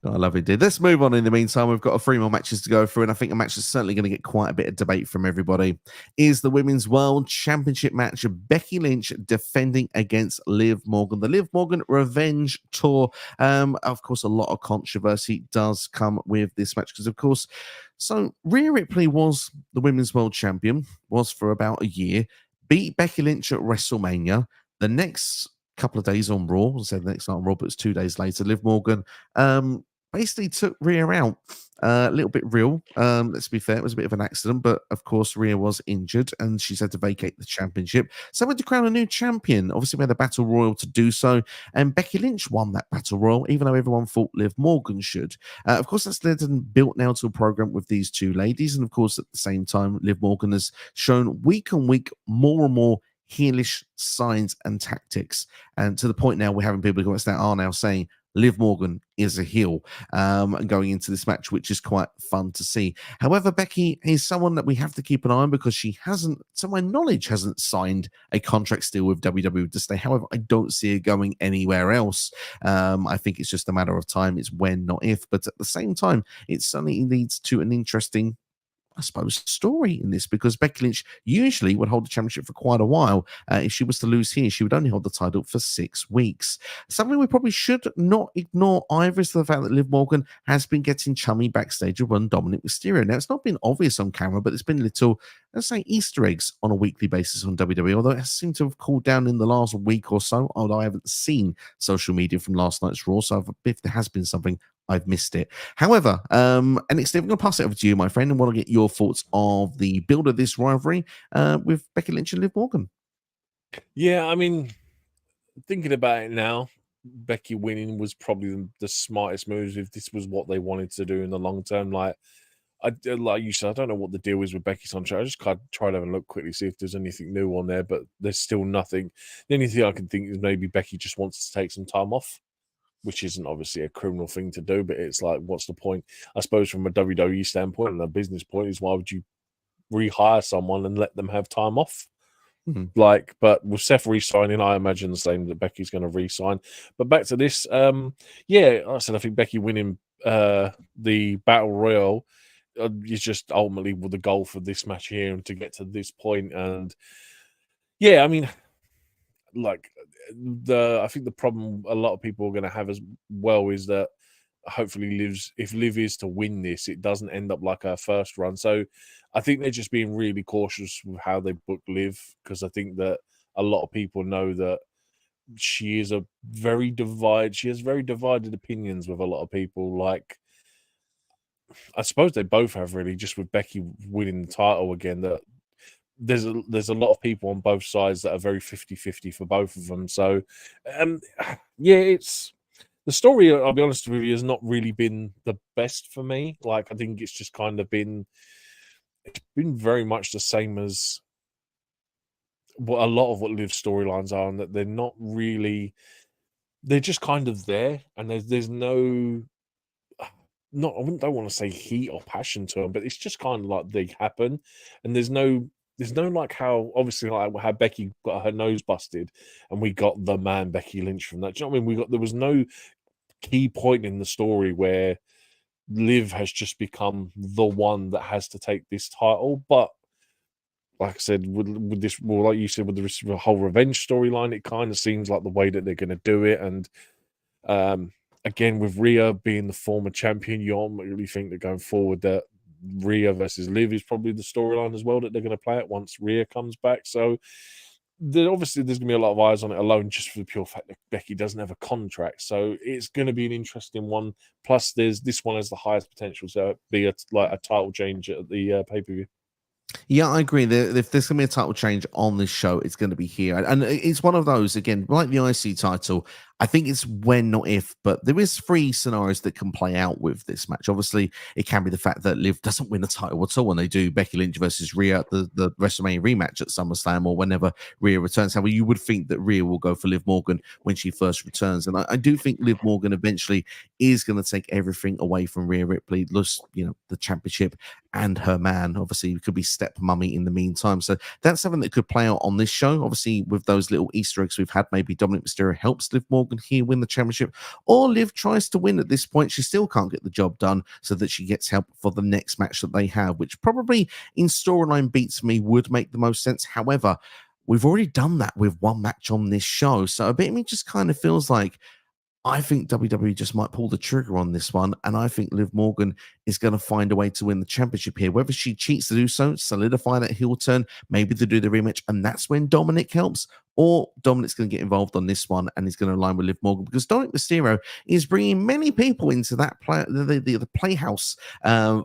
I love it, dude. Let's move on in the meantime. We've got 3 more matches to go through, and I think a match is certainly going to get quite a bit of debate from everybody. Is the Women's World Championship match Becky Lynch defending against Liv Morgan. The Liv Morgan Revenge Tour. Of course, a lot of controversy does come with this match because, of course, so Rhea Ripley was the Women's World Champion, was for about a year, beat Becky Lynch at WrestleMania. The next couple of days on Raw, I said the next night on Raw, but it's 2 days later, Liv Morgan basically took Rhea out. A little bit real. Let's be fair, it was a bit of an accident, but of course Rhea was injured and she's had to vacate the championship. So we had to crown a new champion. Obviously, we had a battle royal to do so, and Becky Lynch won that battle royal, even though everyone thought Liv Morgan should. Of course, that's led and built now to a program with these two ladies, and of course, at the same time, Liv Morgan has shown week on week more and more heelish signs and tactics, and to the point now we're having people who are now saying Liv Morgan is a heel going into this match, which is quite fun to see. However, Becky is someone that we have to keep an eye on because she hasn't, to my knowledge, hasn't signed a contract still with WWE to stay. However, I don't see her going anywhere else. I think it's just a matter of time. It's when, not if. But at the same time, it certainly leads to an interesting, I suppose, story in this, because Becky Lynch usually would hold the championship for quite a while. If she was to lose here, she would only hold the title for 6 weeks. Something we probably should not ignore either is the fact that Liv Morgan has been getting chummy backstage with one Dominic Mysterio. Now, it's not been obvious on camera, but there's been little, let's say, Easter eggs on a weekly basis on WWE, although it seemed to have cooled down in the last week or so, although I haven't seen social media from last night's Raw, so if there has been something, I've missed it. However, NXT, I'm going to pass it over to you, my friend, and want to get your thoughts of the build of this rivalry with Becky Lynch and Liv Morgan. Yeah, I mean, thinking about it now, Becky winning was probably the smartest move if this was what they wanted to do in the long term. Like you said, I don't know what the deal is with Becky's contract. I just tried to have a look quickly, see if there's anything new on there, but there's still nothing. The only thing I can think is maybe Becky just wants to take some time off, which isn't obviously a criminal thing to do, but it's like, what's the point? I suppose from a WWE standpoint and a business point is, why would you rehire someone and let them have time off? Mm-hmm. Like, but with Seth re-signing, I imagine the same, that Becky's going to re-sign. But back to this, yeah, I said I think Becky winning the Battle Royal is just ultimately the goal for this match here and to get to this point. And yeah, I mean, like I think the problem a lot of people are going to have as well is that hopefully if Liv is to win this, it doesn't end up like her first run. So I think they're just being really cautious with how they book Liv, because I think that a lot of people know that she has very divided opinions with a lot of people. Like, I suppose they both have, really, just with Becky winning the title again, that there's a lot of people on both sides that are very 50-50 for both of them. So yeah, it's the story, I'll be honest with you, has not really been the best for me. Like, I think it's just kind of been very much the same as what a lot of what Liv's storylines are, and that they're not really, they're just kind of there, and there's no, I don't want to say heat or passion to them, but it's just kind of like they happen, and there's no like how, obviously, like how Becky got her nose busted and we got the man Becky Lynch from that. Do you know what I mean? There was no key point in the story where Liv has just become the one that has to take this title. But like I said, with this, well, like you said, with the whole revenge storyline, it kind of seems like the way that they're going to do it. And again, with Rhea being the former champion, you ultimately think that going forward that Rhea versus Liv is probably the storyline as well that they're going to play it once Rhea comes back. So obviously there's going to be a lot of eyes on it alone, just for the pure fact that Becky doesn't have a contract. So it's going to be an interesting one. Plus, this one has the highest potential to be a title change at the pay-per-view. Yeah, I agree. If there's going to be a title change on this show, it's going to be here. And it's one of those, again, like the IC title, I think it's when, not if, but there is 3 scenarios that can play out with this match. Obviously, it can be the fact that Liv doesn't win the title at all when they do Becky Lynch versus Rhea at the WrestleMania rematch at SummerSlam, or whenever Rhea returns. However, you would think that Rhea will go for Liv Morgan when she first returns. And I do think Liv Morgan eventually is going to take everything away from Rhea Ripley, the championship and her man. Obviously, it could be step mummy in the meantime. So that's something that could play out on this show. Obviously, with those little Easter eggs we've had, maybe Dominic Mysterio helps Liv Morgan here win the championship, or Liv tries to win at this point. She still can't get the job done, so that she gets help for the next match that they have, which probably in storyline beats me would make the most sense. However, we've already done that with one match on this show. So a bit of me just kind of feels like I think WWE just might pull the trigger on this one, and I think Liv Morgan is going to find a way to win the championship here. Whether she cheats to do so, solidify that heel turn, maybe to do the rematch, and that's when Dominic helps, or Dominic's going to get involved on this one and he's going to align with Liv Morgan, because Dominic Mysterio is bringing many people into that the playhouse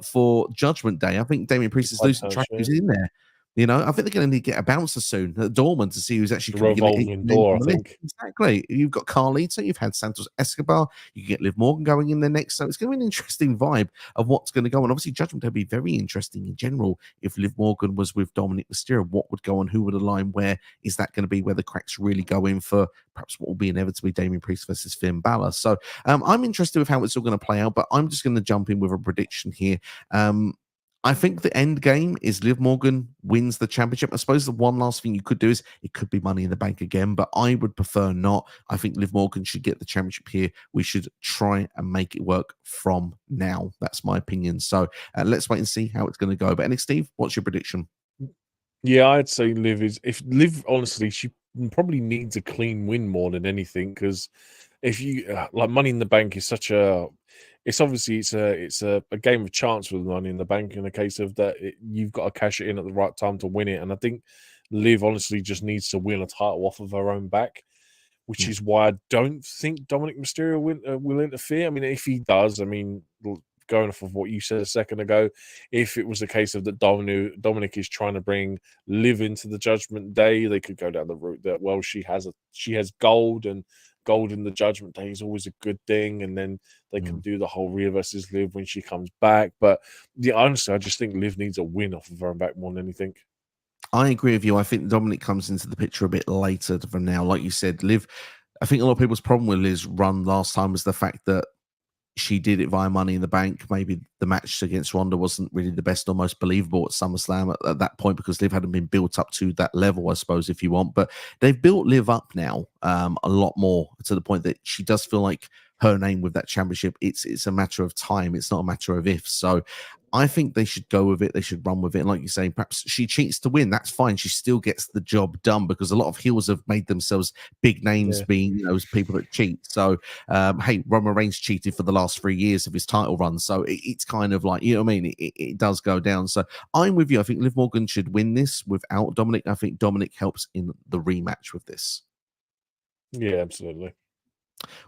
for Judgment Day. I think Damian Priest is losing track who's in there. You know, I think they're going to need to get a bouncer soon at Dorman to see who's actually The going to get revolving door, I think. Exactly. You've got Carlito, you've had Santos Escobar, you can get Liv Morgan going in there next. So it's going to be an interesting vibe of what's going to go on. Obviously, Judgment Day would be very interesting in general if Liv Morgan was with Dominic Mysterio. What would go on? Who would align? Where is that going to be? Where the cracks really go in for perhaps what will be inevitably Damian Priest versus Finn Balor. So I'm interested with how it's all going to play out, but I'm just going to jump in with a prediction here. I think the end game is Liv Morgan wins the championship. I suppose the one last thing you could do is it could be Money in the Bank again, but I would prefer not. I think Liv Morgan should get the championship here. We should try and make it work from now. That's my opinion. So let's wait and see how it's going to go. But Nick, Steve, what's your prediction? Yeah, I'd say Liv is. If Liv, honestly, she probably needs a clean win more than anything, because if you like Money in the Bank is such a, it's obviously it's a game of chance with Money in the Bank, in the case of that you've got to cash it in at the right time to win it, and I think Liv honestly just needs to win a title off of her own back, which is why I don't think Dominic Mysterio will interfere. I mean, if he does, I mean, going off of what you said a second ago, if it was the case of that Dominic is trying to bring Liv into the Judgment Day, they could go down the route that, well, she has gold, and gold in the Judgment Day is always a good thing, and then they can do the whole Rhea versus Liv when she comes back. But yeah, honestly, I just think Liv needs a win off of her own back more than anything. I agree with you. I think Dominic comes into the picture a bit later from now. Like you said, Liv, I think a lot of people's problem with Liv's run last time was the fact that she did it via Money in the Bank. Maybe the match against Ronda wasn't really the best or most believable at SummerSlam at that point, because Liv hadn't been built up to that level, I suppose, if you want. But they've built Liv up now a lot more, to the point that she does feel like her name with that championship. It's a matter of time. It's not a matter of if. So I think they should go with it. They should run with it. And like you're saying, perhaps she cheats to win. That's fine. She still gets the job done, because a lot of heels have made themselves big names being, people that cheat. So, hey, Roman Reigns cheated for the last 3 years of his title run. So it's kind of like, you know what I mean? It does go down. So I'm with you. I think Liv Morgan should win this without Dominic. I think Dominic helps in the rematch with this. Yeah, absolutely.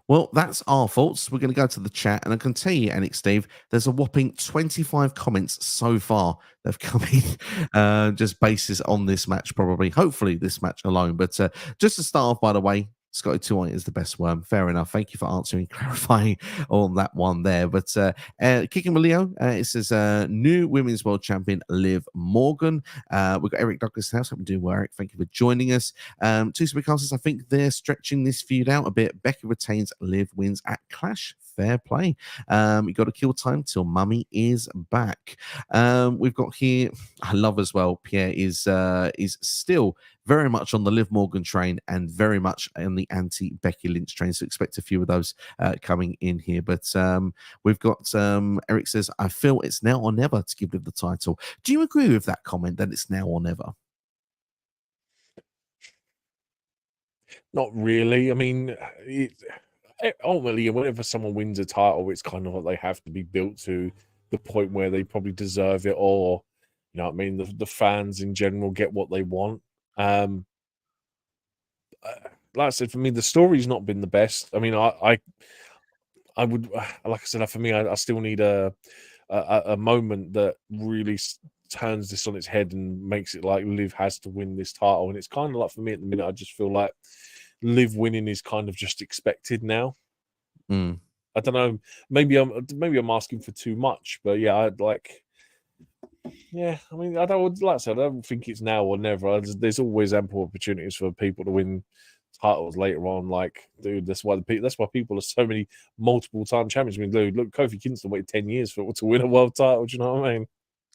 Well, that's our thoughts. We're going to go to the chat, and I can tell you, Alex, Steve, there's a whopping 25 comments so far that have come in, just basis on this match, probably, hopefully this match alone. But just to start off, by the way, Scotty 2 is the best worm. Fair enough. Thank you for answering, clarifying on that one there. But kicking with Leo, it says new women's world champion Liv Morgan. We've got Eric Douglas House. Hope you're doing well, Eric. Thank you for joining us. Two Supercasters, I think they're stretching this feud out a bit. Becky retains, Liv wins at Clash. Fair play. You got to kill time till Mummy is back. We've got here, I love as well, Pierre is still very much on the Liv Morgan train and very much on the anti-Becky Lynch train. So expect a few of those coming in here. But we've got, Eric says, I feel it's now or never to give Liv the title. Do you agree with that comment, that it's now or never? Not really. I mean, ultimately, whenever someone wins a title, it's kind of like they have to be built to the point where they probably deserve it, or, you know what I mean, the fans in general get what they want. Like I said, for me, the story's not been the best. I mean, I would, like I said, for me, I still need a moment that really turns this on its head and makes it like Liv has to win this title. And it's kind of like, for me at the minute, I just feel like Liv winning is kind of just expected now. I don't know. Maybe I'm asking for too much, but yeah, I'd like. Yeah, I mean, I don't like I said, I don't think it's now or never. There's always ample opportunities for people to win titles later on. Like, dude, that's why people are so many multiple time champions. I mean, dude, look, Kofi Kingston waited 10 years to win a world title. Do you know what I mean?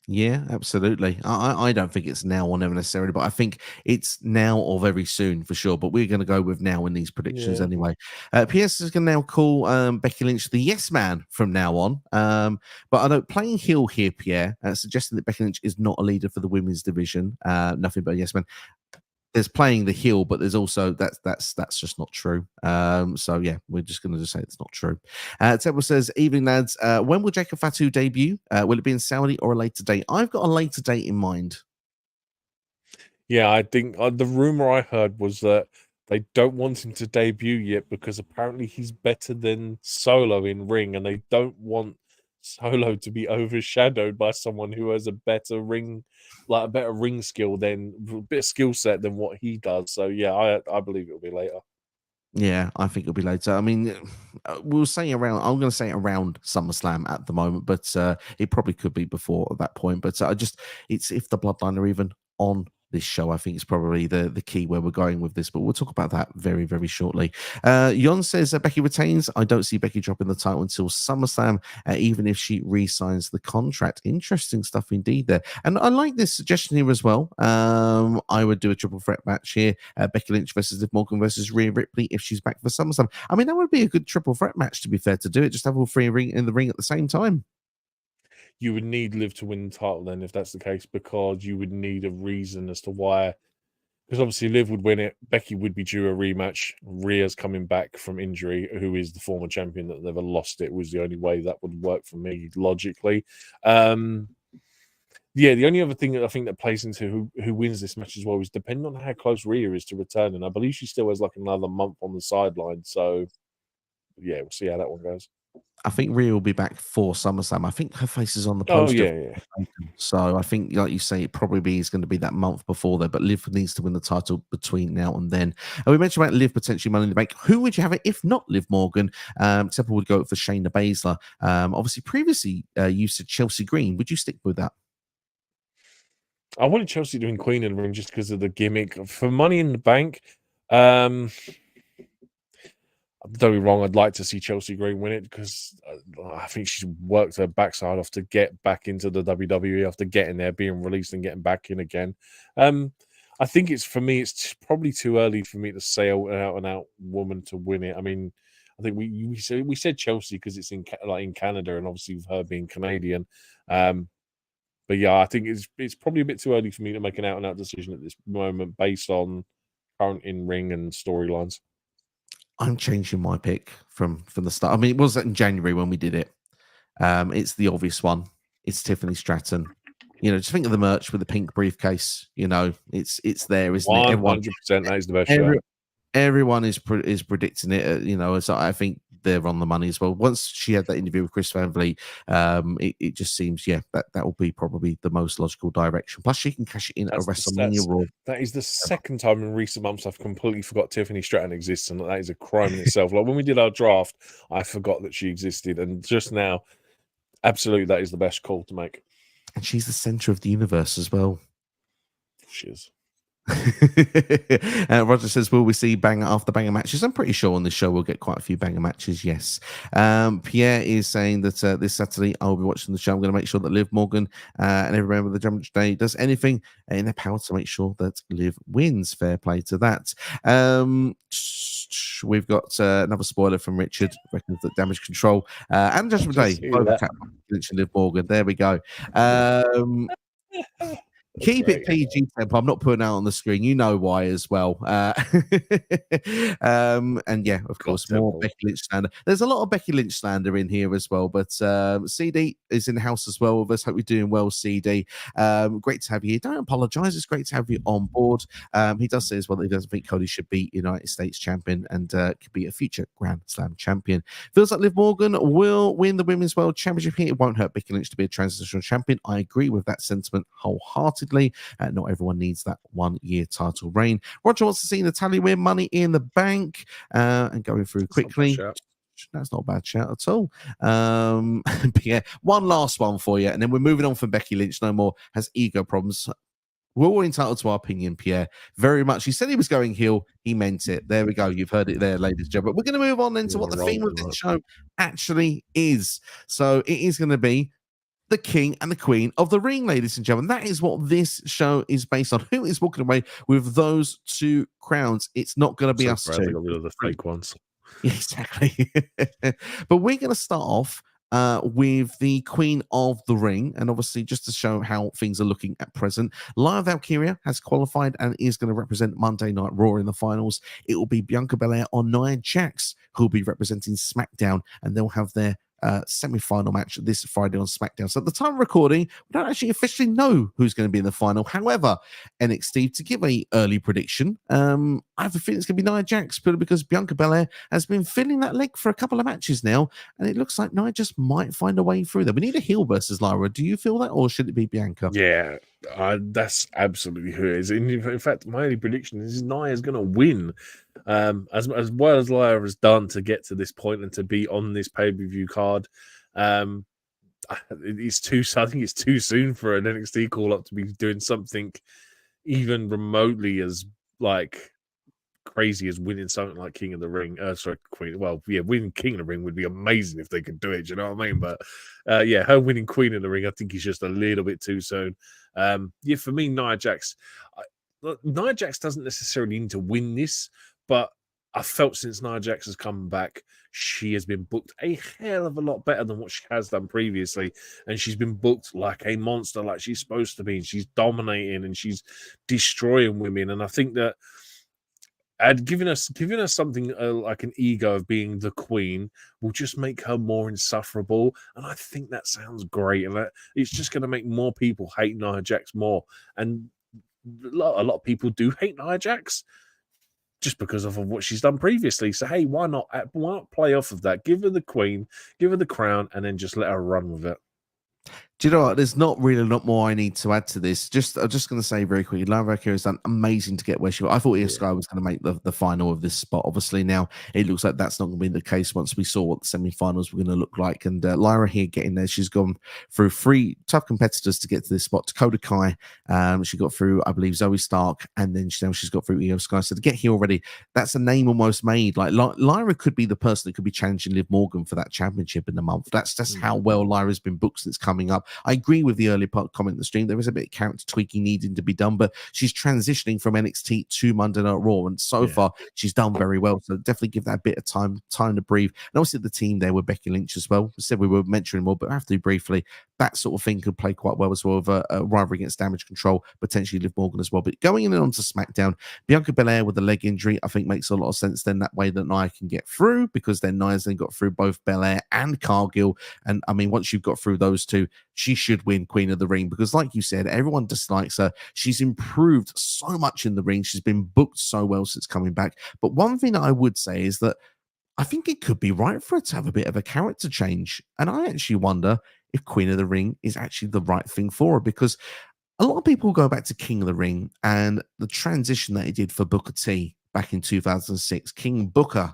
Yeah, absolutely. I don't think it's now or never necessarily, but I think it's now or very soon for sure. But we're going to go with now in these predictions anyway. PS is going to now call Becky Lynch the yes man from now on. But I don't playing heel here, Pierre, suggesting that Becky Lynch is not a leader for the women's division. Nothing but a yes man. There's playing the heel, but there's also that's just not true. So yeah, we're just going to just say it's not true. Tebble says, evening lads, when will Jacob Fatu debut? Will it be in Saudi or a later date? I've got a later date in mind. Yeah, I think the rumor I heard was that they don't want him to debut yet because apparently he's better than Solo in ring, and they don't want Solo to be overshadowed by someone who has a better ring skill than a bit of skill set than what he does. So yeah, I believe it'll be later. Yeah, I think it'll be later. I mean, we'll say around. I'm going to say around SummerSlam at the moment, but it probably could be before that point. But it's if the Bloodline are even on this show, I think it's probably the key where we're going with this. But we'll talk about that very, very shortly. Yon says Becky retains. I don't see Becky dropping the title until SummerSlam, even if she re-signs the contract. Interesting stuff indeed there. And I like this suggestion here as well. I would do a triple threat match here. Becky Lynch versus Liv Morgan versus Rhea Ripley if she's back for SummerSlam. I mean, that would be a good triple threat match, to be fair, to do it. Just have all three in the ring at the same time. You would need Liv to win the title then if that's the case, because you would need a reason as to why. Because obviously Liv would win it, Becky would be due a rematch. Rhea's coming back from injury, who is the former champion that never lost it, was the only way that would work for me logically. Yeah, the only other thing that I think that plays into who wins this match as well is depending on how close Rhea is to returning. I believe she still has like another month on the sideline. So yeah, we'll see how that one goes. I think Rhea will be back for SummerSlam. I think her face is on the Oh poster. yeah. So I think, like you say, it probably is going to be that month before there. But Liv needs to win the title between now and then. And we mentioned about Liv potentially Money in the Bank. Who would you have it if not Liv Morgan? Except would go for Shayna Baszler. Obviously, previously you said Chelsea Green. Would you stick with that? I wanted Chelsea doing Queen in the Ring just because of the gimmick. For Money in the Bank, don't be wrong, I'd like to see Chelsea Green win it because I think she's worked her backside off to get back into the WWE after getting there, being released and getting back in again. I think it's probably too early for me to say an out-and-out woman to win it. I mean, I think we said Chelsea because it's in Canada and obviously with her being Canadian. But yeah, I think it's probably a bit too early for me to make an out-and-out decision at this moment based on current in-ring and storylines. I'm changing my pick from the start. I mean, it was in January when we did it. It's the obvious one. It's Tiffany Stratton. Just think of the merch with the pink briefcase. It's there, isn't it? 100%. That is the best show. Everyone is predicting it. So I think they're on the money as well. Once she had that interview with Chris Van Vliet, it just seems, that will be probably the most logical direction. Plus, she can cash it in at a WrestleMania Raw. That is the second time in recent months I've completely forgot Tiffany Stratton exists, and that is a crime in itself. Like when we did our draft, I forgot that she existed, and just now, absolutely, that is the best call to make. And she's the center of the universe as well. She is. Roger says, will we see banger after banger matches? I'm pretty sure on this show we'll get quite a few banger matches, yes. Pierre is saying that this Saturday I'll be watching the show. I'm going to make sure that Liv Morgan and every member of the Judgment Day does anything in their power to make sure that Liv wins. Fair play to that. We've got another spoiler from Richard, reckons that Damage Control and Judgment Day both Lynch and Liv Morgan. There we go. Keep it PG tempo. I'm not putting out on the screen. You know why as well. And yeah, of course, more Becky Lynch slander. There's a lot of Becky Lynch slander in here as well. But CD is in the house as well with us. Hope you're doing well, CD. Great to have you here. Don't apologize. It's great to have you on board. He does say as well that he doesn't think Cody should be United States champion and could be a future Grand Slam champion. Feels like Liv Morgan will win the Women's World Championship here. It won't hurt Becky Lynch to be a transitional champion. I agree with that sentiment wholeheartedly. Not everyone needs that 1 year title reign. Roger wants to see Natalia win Money in the Bank and going through quickly. That's not a bad shout at all. Yeah, one last one for you, and then we're moving on from Becky Lynch. No more has ego problems. We're all entitled to our opinion, Pierre. Very much. He said he was going heel. He meant it. There we go. You've heard it there, ladies and gentlemen. But we're going to move on then to what the theme of this show actually is. So it is going to be the king and the queen of the ring, ladies and gentlemen. That is what this show is based on. Who is walking away with those two crowns? It's not going to be us two. They got rid of the fake ones. Yeah, exactly. But we're going to start off with the queen of the ring, and obviously just to show how things are looking at present, Lyra Valkyria has qualified and is going to represent Monday Night Raw in the finals. It will be Bianca Belair or Nia Jax who will be representing SmackDown, and they'll have their semi-final match this Friday on SmackDown. So at the time of recording, we don't actually officially know who's going to be in the final. However, NXT, to give a early prediction, I have a feeling it's going to be Nia Jax, purely because Bianca Belair has been filling that leg for a couple of matches now, and it looks like Nia just might find a way through there. We need a heel versus Lyra. Do you feel that, or should it be Bianca? Yeah, that's absolutely who it is. In fact, my only prediction is Nia's going to win. As well as Lyra has done to get to this point and to be on this pay-per-view card, it's too. I think it's too soon for an NXT call-up to be doing something even remotely as like crazy as winning something like King of the Ring. Queen. Well, yeah, winning King of the Ring would be amazing if they could do it. Do you know what I mean? But yeah, her winning Queen of the Ring, I think is just a little bit too soon. Yeah, for me, Nia Jax doesn't necessarily need to win this, but I felt since Nia Jax has come back, she has been booked a hell of a lot better than what she has done previously. And she's been booked like a monster, like she's supposed to be. And she's dominating and she's destroying women. And I think that giving us something like an ego of being the queen will just make her more insufferable. And I think that sounds great. And it's just going to make more people hate Nia Jax more. And a lot of people do hate Nia Jax just because of what she's done previously. So, hey, why not play off of that? Give her the queen, give her the crown, and then just let her run with it. Do you know what? There's not really a lot more I need to add to this. I'm just going to say very quickly, Valkyria has done amazing to get where she was. I thought Io Sky was going to make the final of this spot. Obviously, now it looks like that's not going to be the case once we saw what the semi-finals were going to look like. And Lyra here getting there, she's gone through 3 tough competitors to get to this spot. Dakota Kai, she got through, I believe, Zoe Stark, and then she's got through Io Sky. So to get here already, that's a name almost made. Like Lyra could be the person that could be challenging Liv Morgan for that championship in the month. That's just how well Lyra's been booked since coming up. I agree with the earlier part comment in the stream. There is a bit of character tweaking needing to be done, but she's transitioning from NXT to Monday Night Raw, and so far she's done very well. So definitely give that a bit of time to breathe. And obviously the team there with Becky Lynch as well. We said we were mentioning more, but I have to briefly. That sort of thing could play quite well as well with a rivalry against Damage Control, potentially Liv Morgan as well. But going in and onto SmackDown, Bianca Belair with a leg injury, I think makes a lot of sense. Then that way that Nia can get through, because then Nia's then got through both Belair and Cargill. And I mean, once you've got through those two, she should win Queen of the Ring, because like you said, everyone dislikes her. She's improved so much in the ring. She's been booked so well since coming back. But one thing that I would say is that I think it could be right for her to have a bit of a character change. And I actually wonder if Queen of the Ring is actually the right thing for her, because a lot of people go back to King of the Ring and the transition that he did for Booker T back in 2006. King Booker.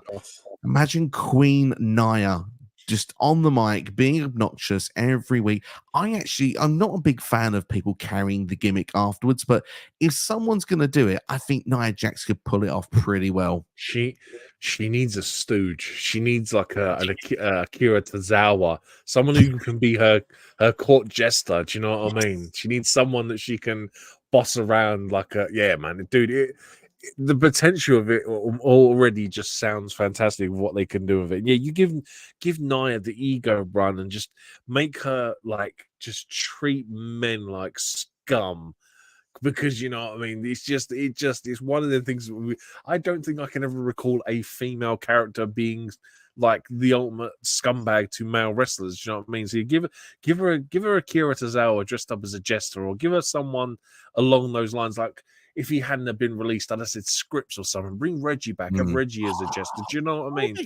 Imagine Queen Nia just on the mic, being obnoxious every week. I'm not a big fan of people carrying the gimmick afterwards, but if someone's going to do it, I think Nia Jax could pull it off pretty well. She needs a stooge. She needs like an Akira Tozawa, someone who can be her court jester. Do you know what I mean? She needs someone that she can boss around like dude. The potential of it already just sounds fantastic with what they can do with it. Yeah, you give Nia the ego run and just make her like just treat men like scum, because you know what I mean. It's one of the things I don't think I can ever recall a female character being like the ultimate scumbag to male wrestlers. Do you know what I mean? So you give her Akira Tozawa dressed up as a jester, or give her someone along those lines. Like, if he hadn't have been released, I'd have said Scripps or something. Bring Reggie back. Have Reggie as a jester. Do you know what I mean?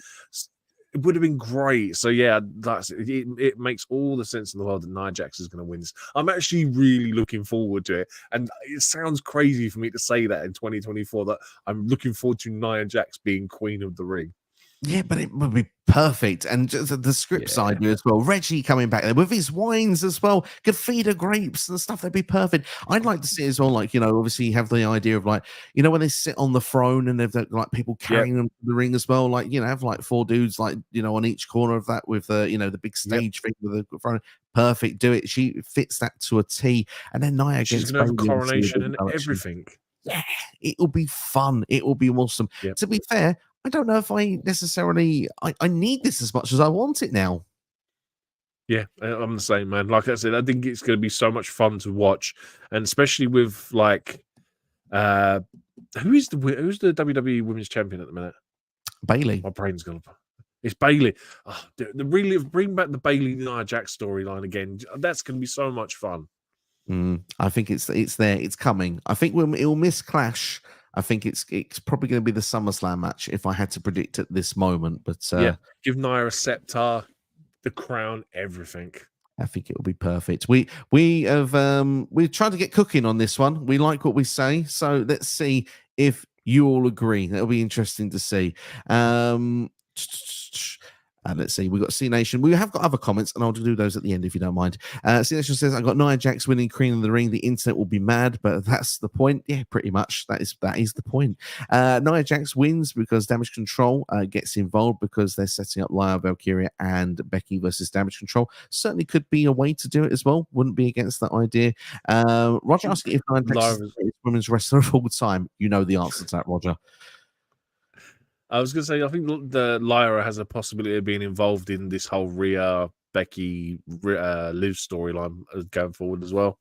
It would have been great. So yeah, it makes all the sense in the world that Nia Jax is going to win this. I'm actually really looking forward to it. And it sounds crazy for me to say that in 2024, that I'm looking forward to Nia Jax being Queen of the Ring. Yeah, but it would be perfect. And just the script side as well. Reggie coming back there with his wines as well. Could feed her grapes and stuff. That'd be perfect. I'd like to see as well, like, you know, obviously you have the idea of like, you know, when they sit on the throne and they've like people carrying them to the ring as well. Like, you know, have like 4 dudes, like, you know, on each corner of that with the, you know, the big stage thing with the throne. Perfect. Do it. She fits that to a T. And then Nia She's against going to have a Bayley coronation and everything. Yeah, it will be fun. It will be awesome. Yep. To be fair, I don't know if I necessarily I need this as much as I want it now. Yeah, I'm the same, man. Like I said, I think it's going to be so much fun to watch, and especially with like, who's the WWE Women's Champion at the minute? Bayley. My brain's gone. It's Bailey. Oh, bring back the Bailey Nia Jax storyline again. That's going to be so much fun. I think it's there. It's coming. I think it'll miss Clash. I think it's probably going to be the SummerSlam match if I had to predict at this moment. But give Nia a scepter, the crown, everything. I think it will be perfect. We've tried to get cooking on this one. We like what we say, so let's see if you all agree. That'll be interesting to see. And let's see, we've got C Nation. We have got other comments, and I'll do those at the end if you don't mind. C Nation says, I've got Nia Jax winning Queen of the Ring. The internet will be mad, but that's the point. Yeah, pretty much. That is the point. Nia Jax wins because Damage Control gets involved because they're setting up Lyra, Valkyria, and Becky versus Damage Control. Certainly could be a way to do it as well. Wouldn't be against that idea. Roger asking if Nia Jax is the women's wrestler of all time. You know the answer to that, Roger. I was going to say, I think the Lyra has a possibility of being involved in this whole Rhea, Becky, Liv storyline going forward as well.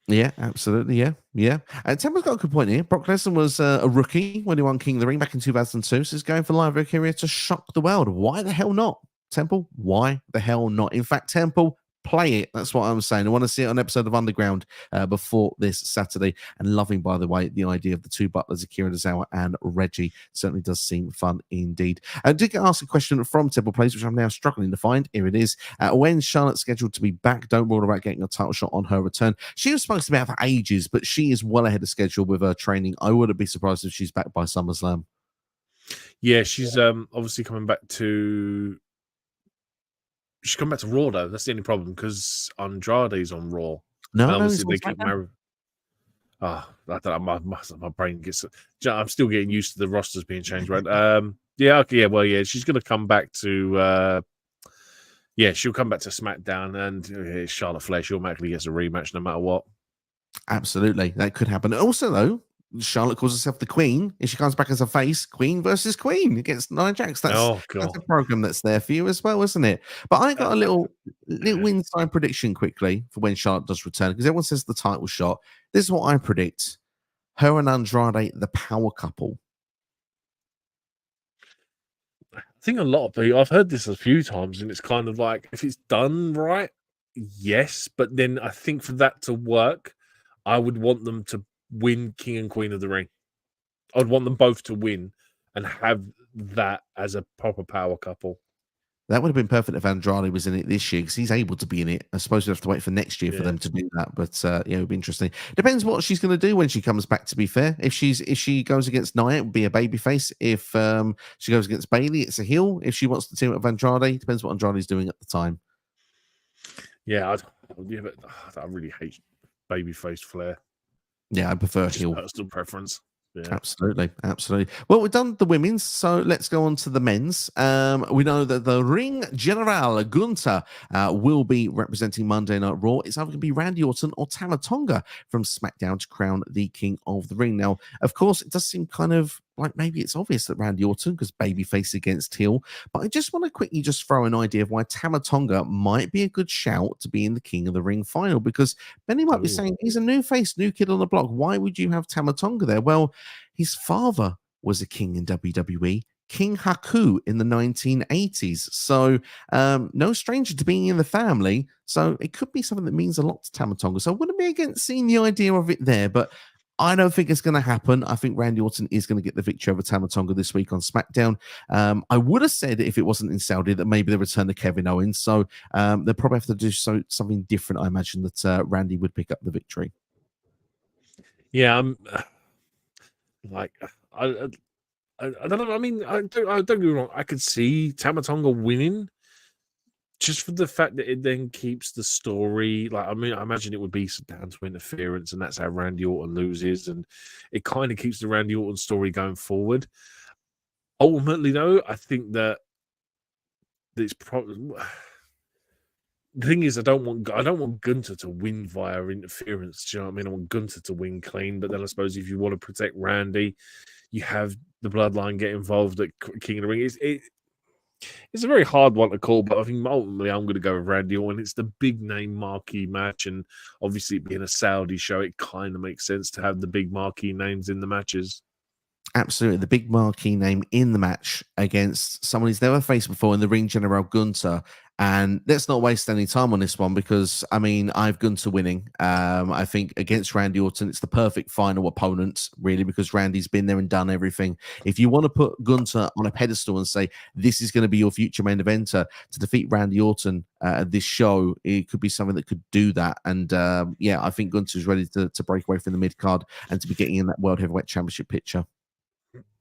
Yeah, absolutely. Yeah. Tama's got a good point here. Brock Lesnar was a rookie when he won King of the Ring back in 2002. So he's going for Lyra Valkyria to shock the world. Why the hell not? Temple, why the hell not? In fact, Temple, play it. That's what I'm saying. I want to see it on an episode of Underground before this Saturday. And loving, by the way, the idea of the two butlers, Akira Tozawa and Reggie. Certainly does seem fun indeed. I did get asked a question from Temple Plays, which I'm now struggling to find. Here it is. When Charlotte's scheduled to be back, don't rule about getting a title shot on her return. She was supposed to be out for ages, but she is well ahead of schedule with her training. I wouldn't be surprised if she's back by SummerSlam. Yeah, she's obviously coming back to... She's come back to Raw, though. That's the only problem, because Andrade's on Raw. No, obviously they keep married. I don't know. My brain gets... I'm still getting used to the rosters being changed, right? She's going to come back to... she'll come back to SmackDown, and Charlotte Flair, she automatically gets a rematch no matter what. Absolutely. That could happen. Also, though, Charlotte calls herself the Queen. If she comes back as a face, Queen versus Queen against Nia Jax. That's a program that's there for you as well, isn't it? But I got a little inside prediction quickly for when Charlotte does return, because everyone says the title shot. This is what I predict. Her and Andrade, the power couple. I think a lot of people, I've heard this a few times, and it's kind of like, if it's done right, yes. But then I think for that to work, I would want them to win King and Queen of the Ring. I'd want them both to win and have that as a proper power couple. That would have been perfect if Andrade was in it this year, because he's able to be in it. I suppose we have to wait for next year for them to do that. But it would be interesting. Depends what she's going to do when she comes back, to be fair. If she goes against Nia, it would be a babyface. If she goes against Bailey, it's a heel. If she wants to team up with Andrade, depends what Andrade's doing at the time. Yeah, but I really hate babyface Flair. Yeah, I prefer heel. Personal preference. Yeah. Absolutely. Well, we've done the women's, so let's go on to the men's. We know that the Ring General Gunther will be representing Monday Night Raw. It's either going to be Randy Orton or Tama Tonga from SmackDown to crown the King of the Ring. Now, of course, it does seem kind of like maybe it's obvious that Randy Orton, because babyface against heel, but I just want to quickly just throw an idea of why Tama Tonga might be a good shout to be in the King of the Ring final, because Benny might be saying he's a new face, new kid on the block. Why would you have Tama Tonga there? Well, his father was a king in WWE, King Haku in the 1980s. So no stranger to being in the family. So it could be something that means a lot to Tama Tonga. So I wouldn't be against seeing the idea of it there, but I don't think it's going to happen. I think Randy Orton is going to get the victory over Tama Tonga this week on SmackDown. I would have said, if it wasn't in Saudi, that maybe they return to Kevin Owens. So they'll probably have to do something different. I imagine that Randy would pick up the victory. Yeah, I'm like, I don't know. I mean, I don't get me wrong. I could see Tama Tonga winning, just for the fact that it then keeps the story. Like, I mean, I imagine it would be down to interference, and that's how Randy Orton loses, and it kind of keeps the Randy Orton story going forward. Ultimately, though, I think that it's probably the thing is, I don't want Gunther to win via interference. Do you know what I mean? I want Gunther to win clean, but then I suppose if you want to protect Randy, you have the bloodline get involved at King of the Ring. It's a very hard one to call, but I think ultimately I'm going to go with Randy Orton. It's the big name marquee match, and obviously being a Saudi show, it kind of makes sense to have the big marquee names in the matches. Absolutely, the big marquee name in the match against someone he's never faced before in the ring general Gunther. And let's not waste any time on this one because I mean I've Gunther winning. I think against Randy Orton, it's the perfect final opponent, really, because Randy's been there and done everything. If you want to put Gunther on a pedestal and say this is going to be your future main eventer to defeat Randy Orton at this show, it could be something that could do that. And yeah, I think Gunther's ready to break away from the mid card and to be getting in that World Heavyweight Championship picture.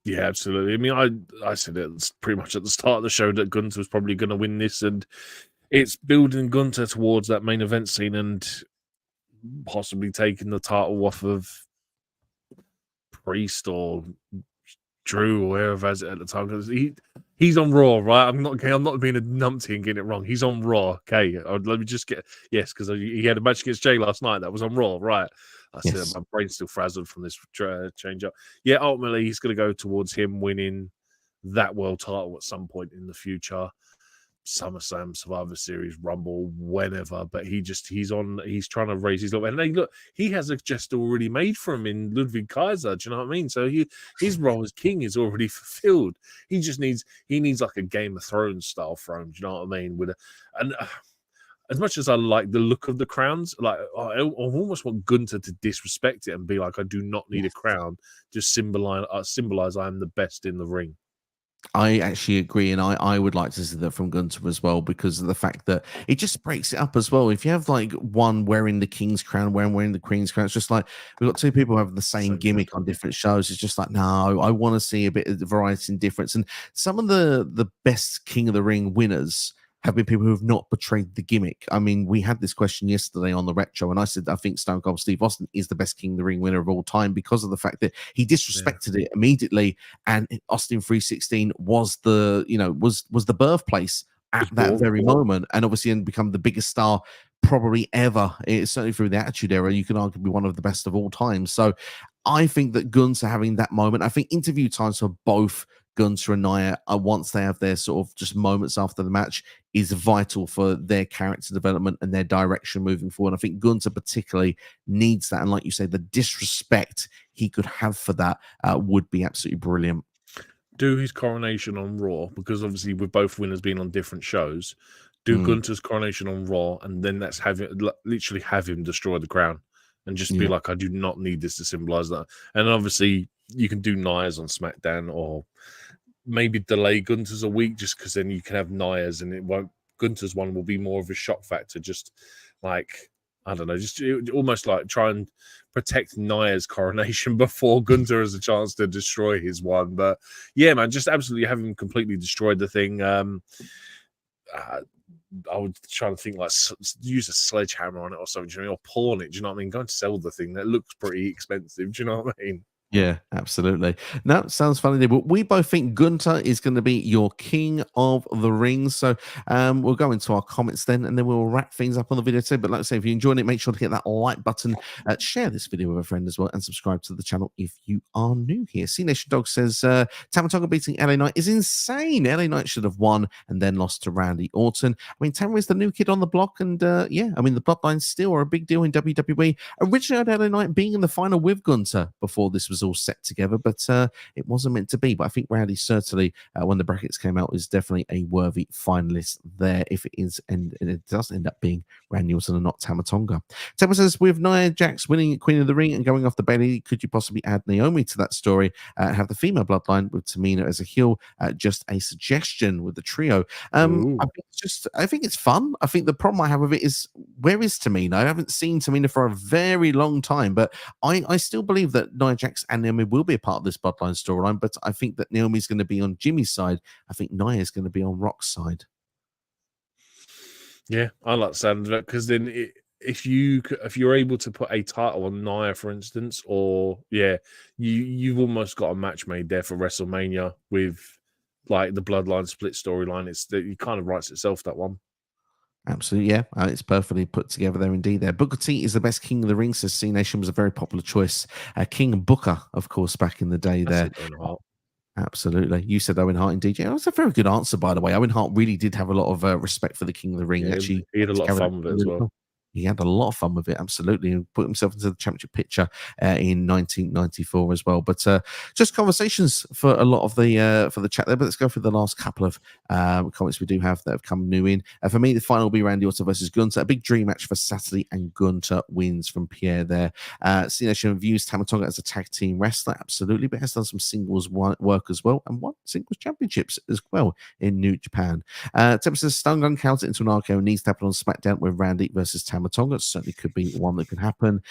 Yeah, absolutely. I mean, I said it pretty much at the start of the show that Gunther was probably going to win this, and it's building Gunther towards that main event scene and possibly taking the title off of Priest or Drew or whoever has it at the time, because he's on Raw, right? I'm not being a numpty and getting it wrong. He's on Raw. Okay, let me just get because he had a match against Jay last night that was on Raw, right? I said my brain's still frazzled from this change up. Yeah, ultimately he's going to go towards him winning that world title at some point in the future. SummerSlam, Survivor Series, Rumble, whenever. But he's trying to raise his level. And look, he has a gesture already made for him in Ludwig Kaiser. Do you know what I mean? So his role as king is already fulfilled. He needs like a Game of Thrones style throne. Do you know what I mean? As much as I like the look of the crowns, like I almost want Gunther to disrespect it and be like, I do not need a crown. Just symbolize I am the best in the ring. I actually agree, and I would like to see that from Gunther as well because of the fact that it just breaks it up as well. If you have like one wearing the king's crown, one wearing the queen's crown, it's just like we've got two people having the same gimmick on different shows. It's just like, no, I want to see a bit of variety and difference. And some of the best King of the Ring winners have been people who have not betrayed the gimmick. I mean, we had this question yesterday on the Retro, and I said I think Stone Cold Steve Austin is the best King of the Ring winner of all time because of the fact that he disrespected it immediately, and Austin 316 was the was the birthplace at that very moment, and obviously and become the biggest star probably ever. It's certainly through the Attitude Era. You can arguably one of the best of all time. So I think that Gunther having that moment, I think interview times for both Gunther and Nia, once they have their sort of just moments after the match, is vital for their character development and their direction moving forward. I think Gunther particularly needs that. And like you say, the disrespect he could have for that would be absolutely brilliant. Do his coronation on Raw, because obviously with both winners being on different shows, do Gunther's coronation on Raw, and then literally have him destroy the crown and just be like, I do not need this to symbolize that. And obviously you can do Nia's on SmackDown, or maybe delay Gunther's a week just because then you can have Nia's and it won't. Gunther's one will be more of a shock factor, just like, I don't know, just almost like try and protect Nia's coronation before Gunther has a chance to destroy his one. But yeah, man, just absolutely have him completely destroyed the thing. I would try to think like use a sledgehammer on it or something, or pawn it. Do you know what I mean? Go and sell the thing. That looks pretty expensive. Do you know what I mean? Yeah, absolutely. No, sounds funny. But we both think Gunther is going to be your King of the Ring. So we'll go into our comments then, and then we'll wrap things up on the video too. But like I say, if you enjoyed it, make sure to hit that like button, share this video with a friend as well, and subscribe to the channel if you are new here. C Nation Dog says Tama Tonga beating LA Knight is insane. LA Knight should have won and then lost to Randy Orton. I mean, Tama is the new kid on the block, and yeah, I mean the bloodlines still are a big deal in WWE. Originally, I had LA Knight being in the final with Gunther before this was all set together, but it wasn't meant to be. But I think Randy certainly, when the brackets came out, is definitely a worthy finalist there if it is, and it does end up being Randy Orton and not Tama Tonga. Tama says, with Nia Jax winning Queen of the Ring and going off the Bailey, could you possibly add Naomi to that story and have the female bloodline with Tamina as a heel? Just a suggestion with the trio. I think it's fun. I think the problem I have with it is, where is Tamina? I haven't seen Tamina for a very long time, but I still believe that Nia Jax and Naomi will be a part of this bloodline storyline, but I think that Naomi's going to be on Jimmy's side. I think Nia is going to be on Rock's side. Yeah, I like the sound of that, because then if you're able to put a title on Nia, for instance, or you've almost got a match made there for WrestleMania with like the bloodline split storyline. It kind of writes itself, that one. Absolutely, yeah. It's perfectly put together there indeed there. Booker T is the best King of the Ring, says C Nation, was a very popular choice. King Booker, of course, back in the day there. Absolutely. You said Owen Hart indeed. Yeah, it was a very good answer, by the way. Owen Hart really did have a lot of respect for the King of the Ring. Yeah, actually, he had a lot of fun with it as well. he had a lot of fun with it, absolutely, and put himself into the championship picture in 1994 as well. But just conversations for a lot of the for the chat there. But let's go through the last couple of comments we do have that have come new in. For me, the final will be Randy Orton versus Gunther. A big dream match for Saturday, and Gunther wins from Pierre there. C-Nation views Tama Tonga as a tag team wrestler, absolutely, but has done some singles work as well, and won singles championships as well in New Japan. Tempest says Stone Gun counts it into an RKO, needs to happen on SmackDown with Randy versus Tama Tonga. Certainly could be one that could happen.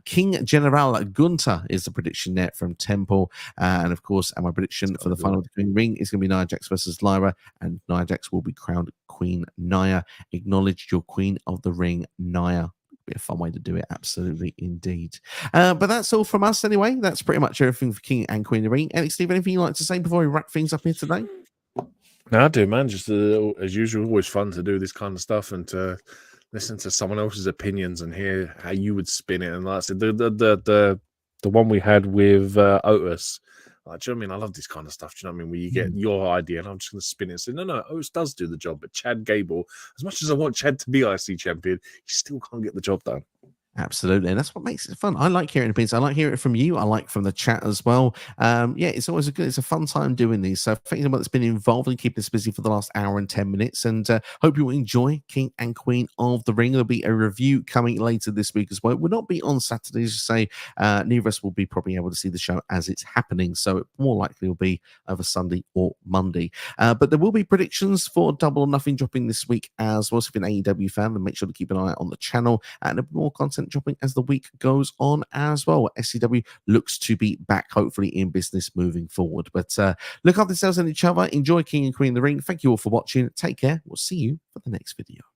King General Gunther is the prediction there from Temple. And of course, my prediction for the final of the Queen Ring is going to be Nia Jax versus Lyra, and Nia Jax will be crowned Queen Nia. Acknowledge your Queen of the Ring, Nia. Be a fun way to do it, absolutely, indeed. But that's all from us anyway. That's pretty much everything for King and Queen of the Ring. Alex, Steve, anything you'd like to say before we wrap things up here today? No, I do, man. Just as usual, always fun to do this kind of stuff and to listen to someone else's opinions and hear how you would spin it. And like I said, the one we had with Otis. Like, do you know what I mean? I love this kind of stuff. Do you know what I mean? Where you get your idea and I'm just going to spin it and say, no, Otis does do the job. But Chad Gable, as much as I want Chad to be IC champion, he still can't get the job done. Absolutely, and that's what makes it fun. I like hearing opinions. I like hearing it from you. I like from the chat as well. Yeah, it's always it's a fun time doing these. So thank you that's been involved in keeping us busy for the last hour and 10 minutes. And hope you will enjoy King and Queen of the Ring. There'll be a review coming later this week as well. It will not be on Saturday, as you say. Neither of us will be probably able to see the show as it's happening. So it more likely will be either Sunday or Monday. But there will be predictions for Double or Nothing dropping this week as well. So if you're an AEW fan, then make sure to keep an eye out on the channel, and there'll be more content dropping as the week goes on as well. SCW looks to be back, hopefully, in business moving forward. But look after yourselves and each other. Enjoy King and Queen of the Ring. Thank you all for watching. Take care. We'll see you for the next video.